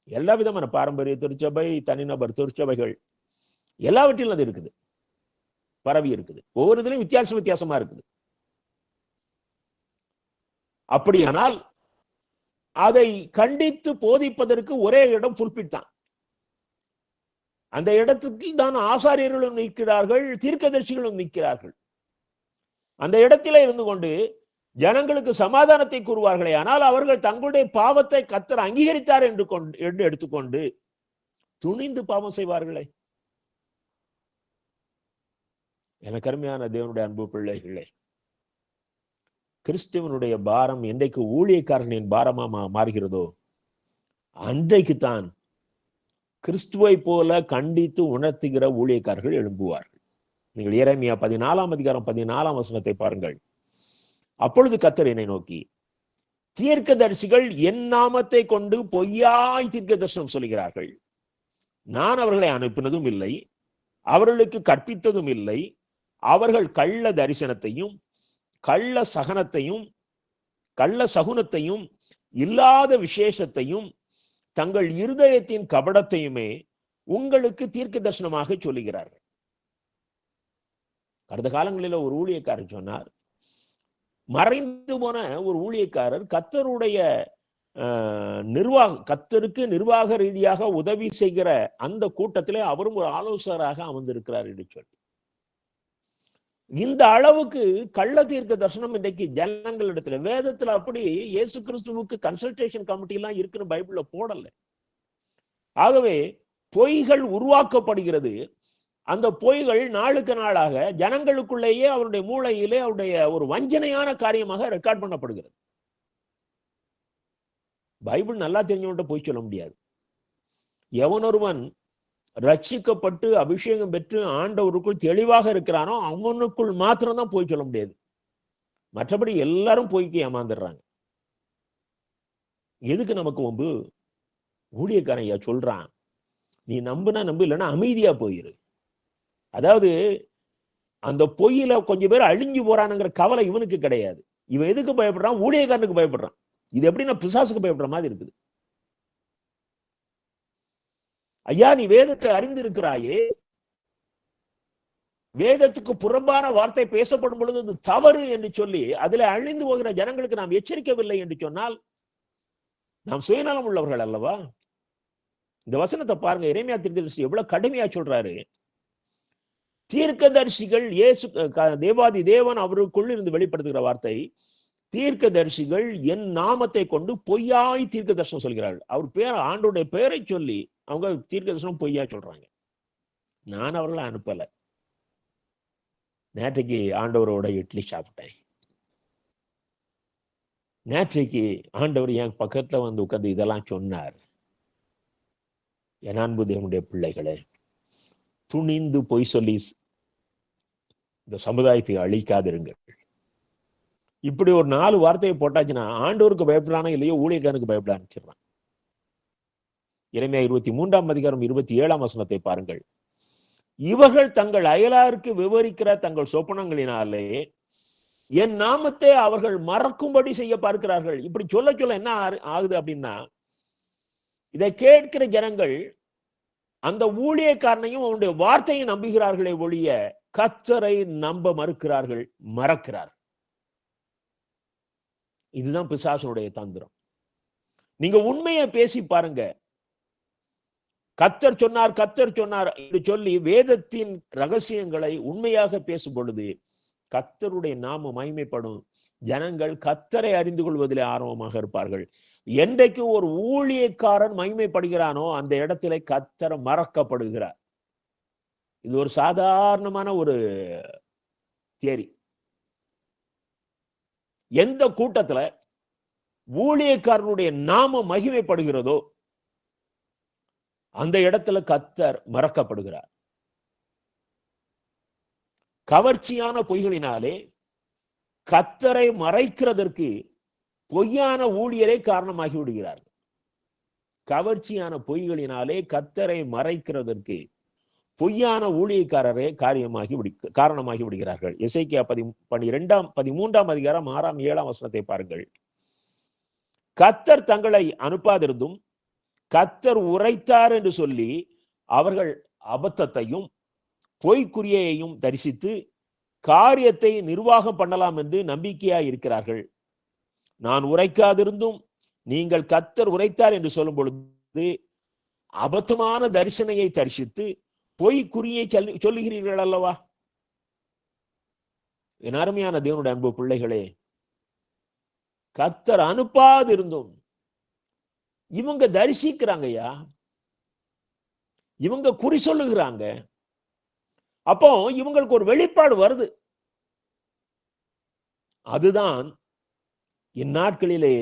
எல்லா விதமான பாரம்பரிய திருச்சபை, தனிநபர் திருச்சபைகள் எல்லாவற்றிலும் அது இருக்குது, பரவி இருக்குது. ஒவ்வொரு இதுலையும் வித்தியாசம் வித்தியாசமா இருக்குது. அப்படியானால் அதை கண்டித்து போதிப்பதற்கு ஒரே இடம் புல்பிட் தான். அந்த இடத்துக்கு தான் ஆசாரியர்களும் நிற்கிறார்கள், தீர்க்கதரிசிகளும் நிற்கிறார்கள். அந்த இடத்திலே இருந்து கொண்டு ஜனங்களுக்கு சமாதானத்தை கூறுவார்களே, ஆனால் அவர்கள் தங்களுடைய பாவத்தை கர்த்தர் அங்கீகரித்தார் என்று எடுத்துக்கொண்டு துணிந்து பாவம் செய்வார்களே. எனக்கு அருமையான தேவனுடைய அன்பு பிள்ளைகளே, கிறிஸ்துவனுடைய பாரம் என்றைக்கு ஊழியக்காரர்களின் பாரமா மாறுகிறதோ அன்றைக்குத்தான் கிறிஸ்துவை போல கண்டித்து உணர்த்துகிற ஊழியக்காரர்கள் எழும்புவார்கள். நீங்கள் எரேமியா 14ஆம் அதிகாரம் 14ஆம் வசனத்தை பாருங்கள். அப்பொழுது கர்த்தர் என்னை நோக்கி, தீர்க்கதரிசிகள் என் நாமத்தை கொண்டு பொய்யாய் தீர்க்க தரிசனம் சொல்கிறார்கள், நான் அவர்களை அனுப்பினதும் இல்லை, அவர்களுக்கு கற்பித்ததும் இல்லை. அவர்கள் கள்ள தரிசனத்தையும் கள்ள சகனத்தையும் கள்ள சகுனத்தையும் இல்லாத விசேஷத்தையும் தங்கள் இருதயத்தின் கபடத்தையுமே உங்களுக்கு தீர்க்க தரிசனமாக சொல்லுகிறார்கள். கடந்த காலங்களில் ஒரு ஊழியக்காரர் சொன்னார், மறைந்து போன ஒரு ஊழியக்காரர் கர்த்தருடைய கர்த்தருக்கு நிர்வாக ரீதியாக உதவி செய்கிற அந்த கூட்டத்திலே அவரும் ஒரு ஆலோசகராக அமர்ந்திருக்கிறார் என்று சொல்லி இந்த அளவுக்கு கள்ள தீர்க்க தரிசனம் இன்றைக்கு ஜனங்களிடத்துல, வேதத்துல அப்படி இயேசு கிறிஸ்துவுக்கு கன்சல்டேஷன் கமிட்டி எல்லாம் இருக்குன்னு பைபிள்ல போடல. ஆகவே பொய்கள் உருவாக்கப்படுகிறது. அந்த பொய்கள் நாளுக்கு நாளாக ஜனங்களுக்குள்ளேயே அவருடைய மூளையிலே அவருடைய ஒரு வஞ்சனையான காரியமாக ரெக்கார்ட் பண்ணப்படுகிறது. பைபிள் நல்லா தெரிஞ்சவன்ட்ட போய் சொல்ல முடியாது. எவனொருவன் ரட்சிக்கப்பட்டு அபிஷேகம் பெற்று ஆண்டவருக்குள் தெளிவாக இருக்கிறானோ அவனுக்குள் மாத்திரம்தான் போய் சொல்ல முடியாது. மற்றபடி எல்லாரும் போய்க்கு ஏமாந்துடுறாங்க. எதுக்கு நமக்கு ஒம்பு? ஊழியக்காரன் ஐயா சொல்றான், நீ நம்புனா நம்பு, இல்லைன்னா அமைதியா போயிரு. அதாவது அந்த பொய்யில கொஞ்சம் பேர் அழிஞ்சு போறானுங்கிற கவலை இவனுக்கு கிடையாது. இவன் எதுக்கு பயப்படுறான்? ஊழியக்காரனுக்கு பயப்படுறான். இது எப்படின்னா பிசாசுக்கு பயப்படுற மாதிரி இருக்குது. ஐயா, நீ வேதத்தை அறிந்திருக்கிறாயே, வேதத்துக்கு புறம்பான வார்த்தை பேசப்படும் பொழுது அது தவறு என்று சொல்லி அதுல அழிந்து போகிற ஜனங்களுக்கு நாம் எச்சரிக்கவில்லை என்று சொன்னால் நாம் சுயநலம் உள்ளவர்கள் அல்லவா? இந்த வசனத்தை பாருங்க, எரேமியா தீர்க்கதரிசி எவ்வளவு கடுமையா சொல்றாரு. தீர்க்கதரிசிகள் இயேசு தேவாதி தேவன் அவருக்குள் இருந்து வெளிப்படுத்துகிற வார்த்தை, தீர்க்கதரிசிகள் என் நாமத்தை கொண்டு பொய்யாய் தீர்க்க தரிசனம் சொல்கிறார்கள். அவர் பேர், ஆண்டோடைய பெயரை சொல்லி அவங்க தீர்க்க தரிசனம் பொய்யா சொல்றாங்க. நான் அவர்களை அனுப்பல. நேற்றைக்கு ஆண்டவரோட இட்லி சாப்பிட்டேன். நேற்றைக்கு ஆண்டவர் என் பக்கத்துல வந்து உட்கார்ந்து இதெல்லாம் சொன்னார். என் அன்பு தேவனுடைய பிள்ளைகளே, துணிந்து பொய் சொல்லி இந்த சமுதாயத்தை அழிக்காதிருங்கள். இப்படி ஒரு 4 வார்த்தையை போட்டாச்சுன்னா ஆண்டவருக்கு பயப்படானா இல்லையோ ஊழியக்காரனுக்கு பயப்பட ஆரம்பிச்சிடறான். எரேமியா 23:27 வசனத்தை பாருங்கள். இவர்கள் தங்கள் அயலாருக்கு விவரிக்கிற தங்கள் சொப்பனங்களினாலே என் நாமத்தை அவர்கள் மறக்கும்படி செய்ய பார்க்கிறார்கள். இப்படி சொல்ல சொல்ல என்ன ஆகுது அப்படின்னா, இதை கேட்கிற ஜனங்கள் அந்த ஊழியக்காரனையும் அவனுடைய வார்த்தையை நம்புகிறார்களே ஒழிய கர்த்தரை நம்ப மறுக்கிறார்கள், மறக்கிறார்கள். இதுதான் பிசாசனுடைய தந்திரம். நீங்க உண்மையை பேசி பாருங்க. கர்த்தர் சொன்னார், கர்த்தர் சொன்னார் என்று சொல்லி வேதத்தின் ரகசியங்களை உண்மையாக பேசும் பொழுது கர்த்தருடைய நாமம் மகிமைப்படும். ஜனங்கள் கர்த்தரை அறிந்து கொள்வதிலே ஆர்வமாக இருப்பார்கள். என்றைக்கு ஒரு ஊழியக்காரன் மகிமைப்படுகிறானோ அந்த இடத்துல கர்த்தர் மறக்கப்படுகிறார். இது ஒரு சாதாரணமான ஒரு தியரி. எந்த கூட்டத்துல ஊழியக்காரனுடைய நாமம் மகிமைப்படுகிறதோ அந்த இடத்துல கர்த்தர் மறக்கப்படுகிறார். கவர்ச்சியான பொய்களினாலே கர்த்தரை மறைக்கிறதற்கு பொய்யான ஊழியரை காரணமாகி விடுகிறார்கள். கவர்ச்சியான பொய்களினாலே கர்த்தரை மறைக்கிறதற்கு பொய்யான ஊழியக்காரரே காரணமாகி விடுகிறார்கள். எசேக்கியா 13 அதிகாரம் 6, 7 வசனத்தை பாருங்கள். கர்த்தர் தங்களை அனுப்பாதிருந்தும் கர்த்தர் உரைத்தார் என்று சொல்லி அவர்கள் அபத்தத்தையும் பொய்க்குரியையும் தரிசித்து காரியத்தை நிர்வாகம் பண்ணலாம் என்று நம்பிக்கையாய் இருக்கிறார்கள். நான் உரைக்காதிருந்தும் நீங்கள் கர்த்தர் உரைத்தார் என்று சொல்லும் பொழுது அபத்தமான தரிசனையை தரிசித்து பொய்க்குறியை சொல்லுகிறீர்கள் அல்லவா? என் அருமையான தேவனுடைய அன்பு பிள்ளைகளே, கர்த்தர் அனுப்பாதிருந்தும் இவங்க தரிசிக்கிறாங்கய்யா, இவங்க குறி சொல்லுகிறாங்க. அப்போ இவங்களுக்கு ஒரு வெளிப்பாடு வருது. அதுதான் இந்நாட்களிலே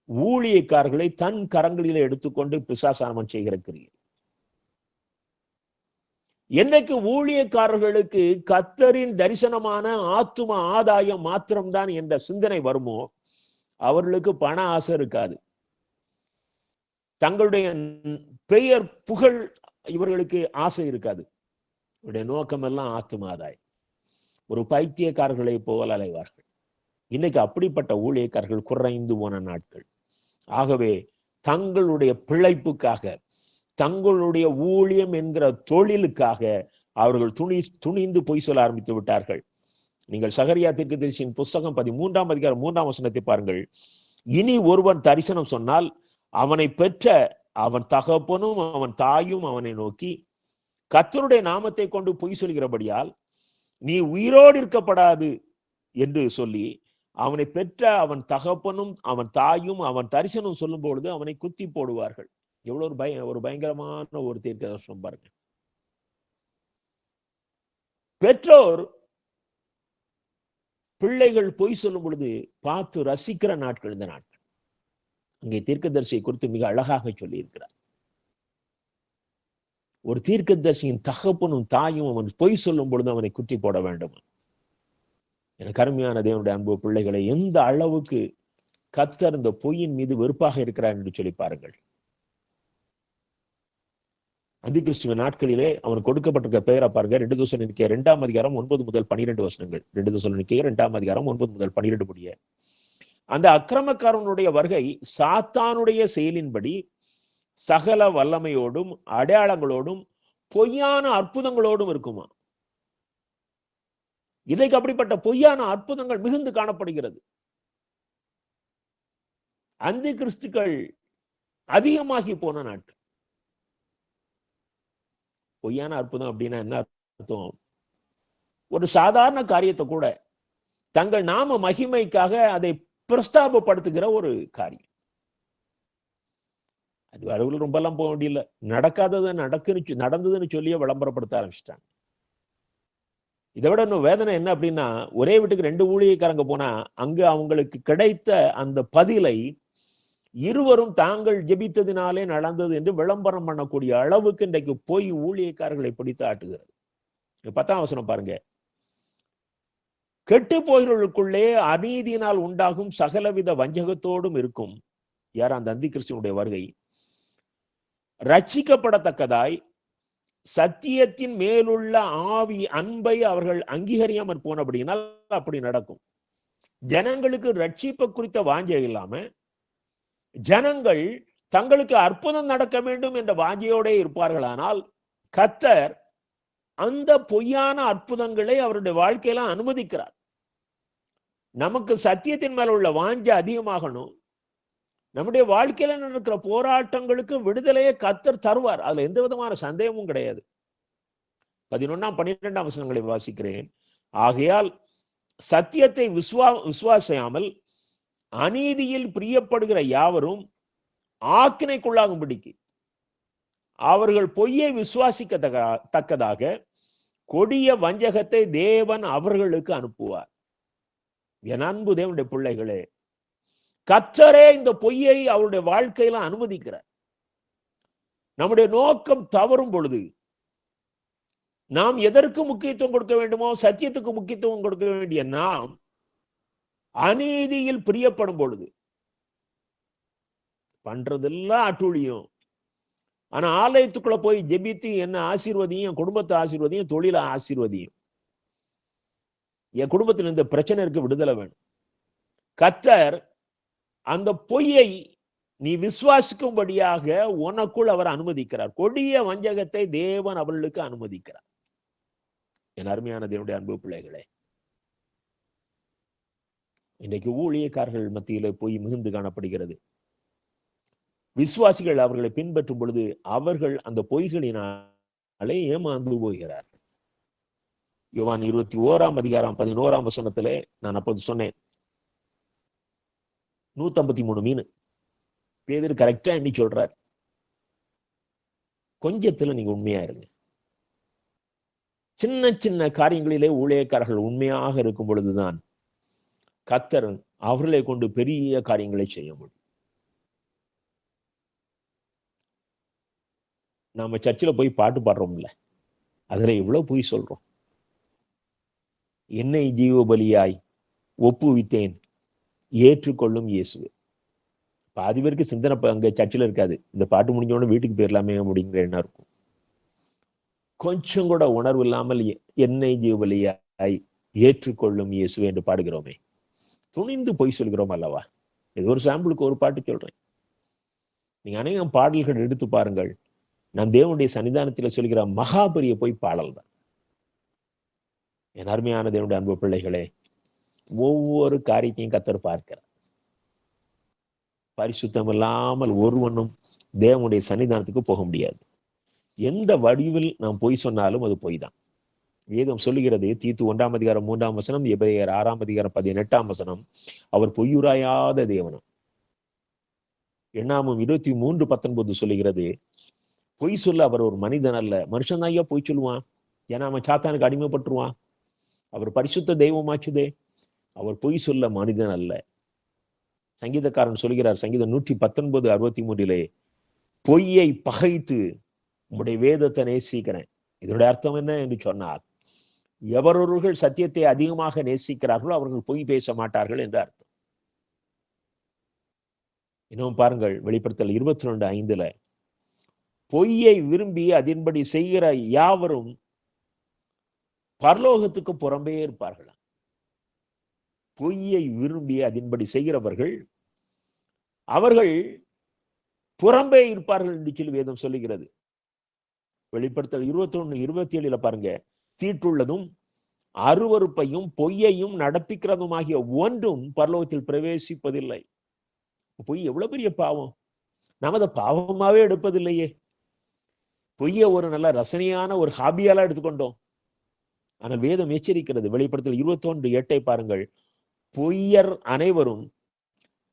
ஊழியக்காரர்களை தன் கரங்களிலே எடுத்துக்கொண்டு பிசாசானவன் செய்கிற கிரியை. என்னைக்கு ஊழியக்காரர்களுக்கு கர்த்தரின் தரிசனமான ஆத்தும ஆதாயம் மாத்திரம்தான் என்ற சிந்தனை வருமோ அவர்களுக்கு பண ஆசை இருக்காது. தங்களுடைய பெயர் புகழ் இவர்களுக்கு ஆசை இருக்காது. இவருடைய நோக்கம் எல்லாம் ஆத்தும ஆதாயம். ஒரு பைத்தியக்காரர்களை போல் அலைவார்கள். இன்னைக்கு அப்படிப்பட்ட ஊழியக்காரர்கள் குறைந்து போன நாட்கள். ஆகவே தங்களுடைய பிழைப்புக்காக, தங்களுடைய ஊழியம் என்கிற தொழிலுக்காக அவர்கள் துணிந்து பொய் சொல்ல ஆரம்பித்து விட்டார்கள். நீங்கள் சகரியா தீர்க்கதரிசியின் புஸ்தகம் 13 அதிகாரம் 3 வசனத்தை பாருங்கள். இனி ஒருவன் தரிசனம் சொன்னால் அவனை பெற்ற அவன் தகப்பனும் அவன் தாயும் அவனை நோக்கி கர்த்தருடைய நாமத்தை கொண்டு பொய் சொல்கிறபடியால் நீ உயிரோடு இருக்கப்படாது என்று சொல்லி அவனை பெற்ற அவன் தகப்பனும் அவன் தாயும் அவன் தரிசனம் சொல்லும் பொழுது அவனை குத்தி போடுவார்கள். எவ்வளவு ஒரு பயங்கரமான ஒரு தீர்க்கதரிசனம் பாருங்க. பெற்றோர் பிள்ளைகள் பொய் சொல்லும் பொழுது பார்த்து ரசிக்கிற நாட்கள் இந்த நாட்கள். இங்கே தீர்க்கதரிசியை குறித்து மிக அழகாக சொல்லி இருக்கிறார். ஒரு தீர்க்கதரிசியின் தகப்பனும் தாயும் அவன் பொய் சொல்லும் பொழுது அவனை குத்தி போட வேண்டும். எனக்கு அருமையான தேவனுடைய அன்பு பிள்ளைகளை, எந்த அளவுக்கு கர்த்தர் இந்த பொய்யின் மீது வெறுப்பாக இருக்கிறார் என்று சொல்லி பாருங்கள். அந்திகிறிஸ்துவ நாட்களிலே அவன் கொடுக்கப்பட்டிருக்க பெயரை பாருங்க. 2 தெசலோனிக்கேயர் 2ஆம் அதிகாரம் 9 முதல் 12 வசனங்கள். 2 தெசலோனிக்கேயர் 2ஆம் அதிகாரம் 9 முதல் 12 முடிய. அந்த அக்கிரமக்காரனுடைய வருகை சாத்தானுடைய செயலின்படி சகல வல்லமையோடும் அடையாளங்களோடும் பொய்யான அற்புதங்களோடும் இருக்குமா. இன்றைக்கு அப்படிப்பட்ட பொய்யான அற்புதங்கள் மிகுந்து காணப்படுகிறது. அந்தி கிறிஸ்துக்கள் அதிகமாகி போன நாட்கள். பொய்யான அற்புதம் அப்படின்னா என்ன அர்த்தம்? ஒரு சாதாரண காரியத்தை கூட தங்கள் நாம மகிமைக்காக அதை பிரஸ்தாபப்படுத்துகிற ஒரு காரியம். அது அளவில் ரொம்ப எல்லாம் போக வேண்டியதில்லை. நடக்காதது நடந்ததுன்னு சொல்லியே விளம்பரப்படுத்த ஆரம்பிச்சிட்டாங்க. இதை விட இன்னும் வேதனை என்ன அப்படின்னா, ஒரே வீட்டுக்கு 2 ஊழியக்காரங்க போனா அங்கு அவங்களுக்கு கிடைத்த அந்த பதிலை இருவரும் தாங்கள் ஜெபித்ததினாலே நடந்தது என்று விளம்பரம் பண்ணக்கூடிய அளவுக்கு இன்றைக்கு போய் ஊழியக்காரர்களை பிடித்து ஆட்டுகிறது. 10ஆம் வசனம் பாருங்க. கெட்டு போகிறவர்களுக்குள்ளே அநீதியினால் உண்டாகும் சகலவித வஞ்சகத்தோடும் இருக்கும். யார்? அந்த அந்தி கிறிஸ்துவனுடைய வருகை ரட்சிக்கப்படத்தக்கதாய் சத்தியத்தின் மேலுள்ள ஆவி அன்பை அவர்கள் அங்கீகரியாமற் போனபடியினால் அப்படி நடக்கும். ஜனங்களுக்கு ரட்சிப்பு குறித்த வாஞ்சை இல்லாம ஜனங்கள் தங்களுக்கு அற்புதம் நடக்க வேண்டும் என்ற வாஞ்சையோட இருப்பார்களானால் கர்த்தர் அந்த பொய்யான அற்புதங்களை அவருடைய வாழ்க்கையில அனுமதிக்கிறார். நமக்கு சத்தியத்தின் மேல உள்ள வாஞ்சை அதிகமாகணும். நம்முடைய வாழ்க்கையில நடக்கிற போராட்டங்களுக்கு விடுதலையை கர்த்தர் தருவார். அதுல எந்த விதமான சந்தேகமும் கிடையாது. 11ஆம் 12ஆம் வசனங்களை வாசிக்கிறேன். ஆகையால் சத்தியத்தை விசுவாசியாமல் அநீதியில் பிரியப்படுகிற யாவரும் ஆக்கினைக்குள்ளாகும்படிக்கு அவர்கள் பொய்யை விசுவாசிக்கத்தக்கதாக கொடிய வஞ்சகத்தை தேவன் அவர்களுக்கு அனுப்புவார். என் அன்பு தேவனுடைய பிள்ளைகளே, கர்த்தரே இந்த பொய்யை அவருடைய வாழ்க்கையில அனுமதிக்கிறார். நம்முடைய நோக்கம் தவறும் பொழுது நாம் எதற்கு முக்கியத்துவம் கொடுக்க வேண்டுமோ சத்தியத்துக்கு முக்கியத்துவம் கொடுக்க வேண்டிய நாம் அநீதியில் பிரியப்படும் பொழுது பண்றதெல்லாம் அட்டூழியம். ஆனா ஆலயத்துக்குள்ள போய் ஜெபித்து என்ன ஆசீர்வதியும், குடும்பத்தை ஆசீர்வதியும், தொழில ஆசீர்வதியும். என் குடும்பத்தில் இந்த பிரச்சனை இருக்கு, விடுதலை வேணும். கர்த்தர் அந்த பொய்யை நீ விசுவாசிக்கும்படியாக உனக்குள் அவர் அனுமதிக்கிறார். கொடிய வஞ்சகத்தை தேவன் அவர்களுக்கு அனுமதிக்கிறார். என் அருமையான தேவனுடைய அன்பு பிள்ளைகளே, இன்றைக்கு ஊழியக்காரர்கள் மத்தியில போய் மிகுந்து காணப்படுகிறது. விசுவாசிகள் அவர்களை பின்பற்றும் பொழுது அவர்கள் அந்த பொய்களினாலே ஏமாந்து போகிறார்கள். யோவான் 21ஆம் அதிகாரம் 11ஆம் வசனத்திலே நான் அப்போது சொன்னேன், 153 மீன். பேதுரு கரெக்டா எண்ணி சொல்றார், கொஞ்சத்துல நீங்க உண்மையா இருங்க. சின்ன சின்ன காரியங்களிலே ஊழியக்காரர்கள் உண்மையாக இருக்கும் பொழுதுதான் கர்த்தர் அவர்களை கொண்டு பெரிய காரியங்களை செய்ய முடியும். நாம சர்ச்சில் போய் பாட்டு பாடுறோம்ல, அதுல இவ்வளவு பொய் சொல்றோம். என்னை ஜீவ பலியாய் ஒப்புவித்தேன், ஏற்றுக்கொள்ளும் இயேசுவே. பாதி பேருக்கு சிந்தனை அங்க சர்ச்சில் இருக்காது. இந்த பாட்டு முடிஞ்சோடனே வீட்டுக்கு போயிடலாமே அப்படிங்கிற எண்ணம் இருக்கும். கொஞ்சம் கூட உணர்வு இல்லாமல் என்னை ஜீவ பலியாய் ஏற்றுக்கொள்ளும் இயேசுவே என்று பாடுகிறோமே, துணிந்து பொய் சொல்கிறோம் அல்லவா? இது ஒரு சாம்பிளுக்கு ஒரு பாட்டு சொல்றேன். நீங்க அநேகம் பாடல்கள் எடுத்து பாருங்கள். நான் தேவனுடைய சன்னிதானத்தில் சொல்கிற மகாபரிய போய் பாடல் தான். என் அருமையான தேவனுடைய அன்பு பிள்ளைகளே, ஒவ்வொரு காரியத்தையும் கர்த்தர் பார்க்கிறார். பரிசுத்தம் இல்லாமல் ஒருவனும் தேவனுடைய சன்னிதானத்துக்கு போக முடியாது. எந்த வடிவில் நாம் பொய் சொன்னாலும் அது பொய் தான். வேதம் சொல்லுகிறது, தீத்து 1 அதிகாரம் 3 எபிரேயர் 6 அதிகாரம் 18 அவர் பொய்யுராயாத தேவனம். எண்ணாமும் 23:19 சொல்லுகிறது, பொய் சொல்ல அவர் ஒரு மனிதன் அல்ல. மனுஷன் தான் ஐயா பொய் சொல்லுவான், ஏன்னா அவன் சாத்தானுக்கு அடிமைப்பட்டுருவான். அவர் பரிசுத்த தெய்வமாச்சுதே, அவர் பொய் சொல்ல மனிதன் அல்ல. சங்கீதக்காரன் சொல்கிறார், சங்கீதம் 119:63, பொய்யை பகைத்து உங்களுடைய வேதத்தை நேசிக்கிறேன். இதனுடைய அர்த்தம் என்ன என்று சொன்னார், எவரொருவர்கள் சத்தியத்தை அதிகமாக நேசிக்கிறார்களோ அவர்கள் பொய் பேச மாட்டார்கள் என்று அர்த்தம். இன்னும் பாருங்கள், வெளிப்படுத்தல் 22:5, பொய்யை விரும்பி அதன்படி செய்கிற யாவரும் பரலோகத்துக்கு புறம்பே இருப்பார்கள். பொய்யை விரும்பி அதன்படி செய்கிறவர்கள் அவர்கள் புறம்பே இருப்பார்கள் என்று சொல்லி வேதம் சொல்லுகிறது. வெளிப்படுத்தல் 21:27 பாருங்க, தீட்டுள்ளதும் அருவருப்பையும் பொய்யையும் நடப்பிக்கிறதுமாகிய ஒன்றும் பரலோகத்தில் பிரவேசிப்பதில்லை. பொய் எவ்வளவு பெரிய பாவம், நாம் அதை பாவமாவே எடுப்பதில்லையே. பொய்ய ஒரு நல்ல ரசனையான ஒரு ஹாபியால எடுத்துக்கொண்டோம். ஆனால் வேதம் எச்சரிக்கிறது, வெளிப்படுத்தல் 21:8 பாருங்கள், பொய்யர் அனைவரும்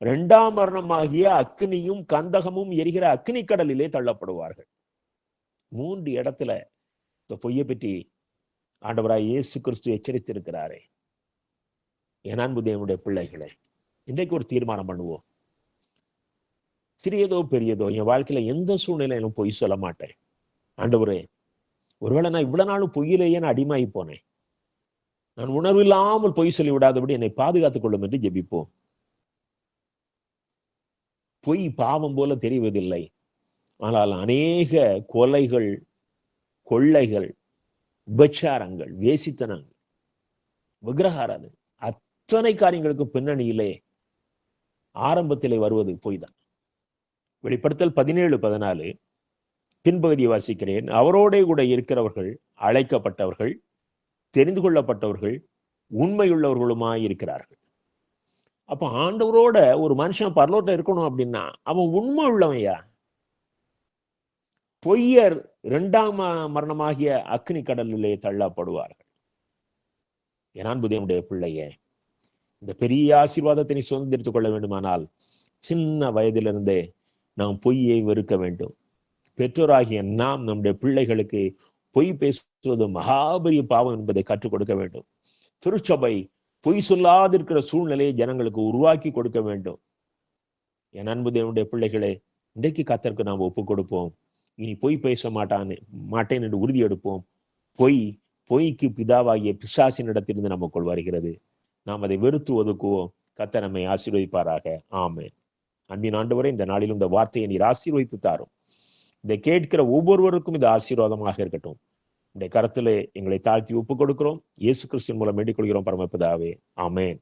2ஆம் மரணமாகிய அக்னியும் கந்தகமும் எரிகிற அக்னி கடலிலே தள்ளப்படுவார்கள். 3 இடத்துல இந்த பொய்யை பற்றி ஆண்டவராய் இயேசு கிறிஸ்து எச்சரித்திருக்கிறாரே. என் அன்பு தேவனுடைய பிள்ளைகளே, இன்றைக்கு ஒரு தீர்மானம் பண்ணுவோம். சிறியதோ பெரியதோ என் வாழ்க்கையில எந்த சூழ்நிலையிலும் பொய் சொல்ல மாட்டேன். ஆண்டவரே, ஒருவேளை நான் இவ்வளவு நாளும் பொய்யிலேயே நான் அடிமாயி போனேன், நான் உணர்வு இல்லாமல் பொய் சொல்லி விடாதபடி என்னை பாதுகாத்துக் கொள்ளும் என்று ஜெபிப்போம். பொய் பாவம் போல தெரிவதில்லை, ஆனால் அநேக கொலைகள், கொள்ளைகள், விபச்சாரங்கள், வேசித்தனங்கள், விக்கிரகாராதனை, அத்தனை காரியங்களுக்கு பின்னணியிலே ஆரம்பத்திலே வருவது பொய் தான். வெளிப்படுத்தல் 17:14 பின்பகுதியை வாசிக்கிறேன். அவரோட கூட இருக்கிறவர்கள் அழைக்கப்பட்டவர்கள், தெரிந்து கொள்ளப்பட்டவர்கள், உண்மையுள்ளவர்களுமாய் இருக்கிறார்கள். அப்ப ஆண்டவரோட ஒரு மனுஷன் பரலோகத்துல இருக்கணும் அப்படின்னா அவன் உண்மை உள்ளவையா. பொய்யர் 2ஆம் மரணமாகிய அக்னி கடலிலே தள்ளப்படுவார்கள். என் அன்பு தேவனுடைய பிள்ளையே, இந்த பெரிய ஆசீர்வாதத்தை நீ சுதந்திரித்துக் கொள்ள வேண்டுமானால் சின்ன வயதிலிருந்தே நாம் பொய்யை வெறுக்க வேண்டும். பெற்றோராகிய நாம் நம்முடைய பிள்ளைகளுக்கு பொய் பேசுவது மகாபெரிய பாவம் என்பதை கற்றுக் கொடுக்க வேண்டும். திருச்சபை பொய் சொல்லாதிருக்கிற சூழ்நிலையை ஜனங்களுக்கு உருவாக்கி கொடுக்க வேண்டும். என் அன்பு தேவனுடைய பிள்ளைகளே, இன்றைக்கு கர்த்தருக்கு நாம் ஒப்புக் கொடுப்போம். இனி பொய் பேச மாட்டேன் என்று உறுதி எடுப்போம். பொய்க்கு பிதாவாகிய பிசாசின் இடத்திலிருந்து நமக்குள் வருகிறது. நாம் அதை வெறுத்து ஒதுக்குவோம். கர்த்தர் நம்மை ஆசீர்வதிப்பாராக. ஆமென். அன்பின் ஆண்டவரே, இந்த நாளிலும் இந்த வார்த்தையை நீர் ஆசீர்வதித்து தாரும். இதை கேட்கிற ஒவ்வொருவருக்கும் இது ஆசீர்வாதமாக இருக்கட்டும். இந்த கருத்திலே எங்களை தாழ்த்தி ஒப்புக் கொடுக்கிறோம். இயேசு கிறிஸ்துவின் மூலம் வேண்டிக் கொள்கிறோம் பரமபிதாவே. ஆமென்.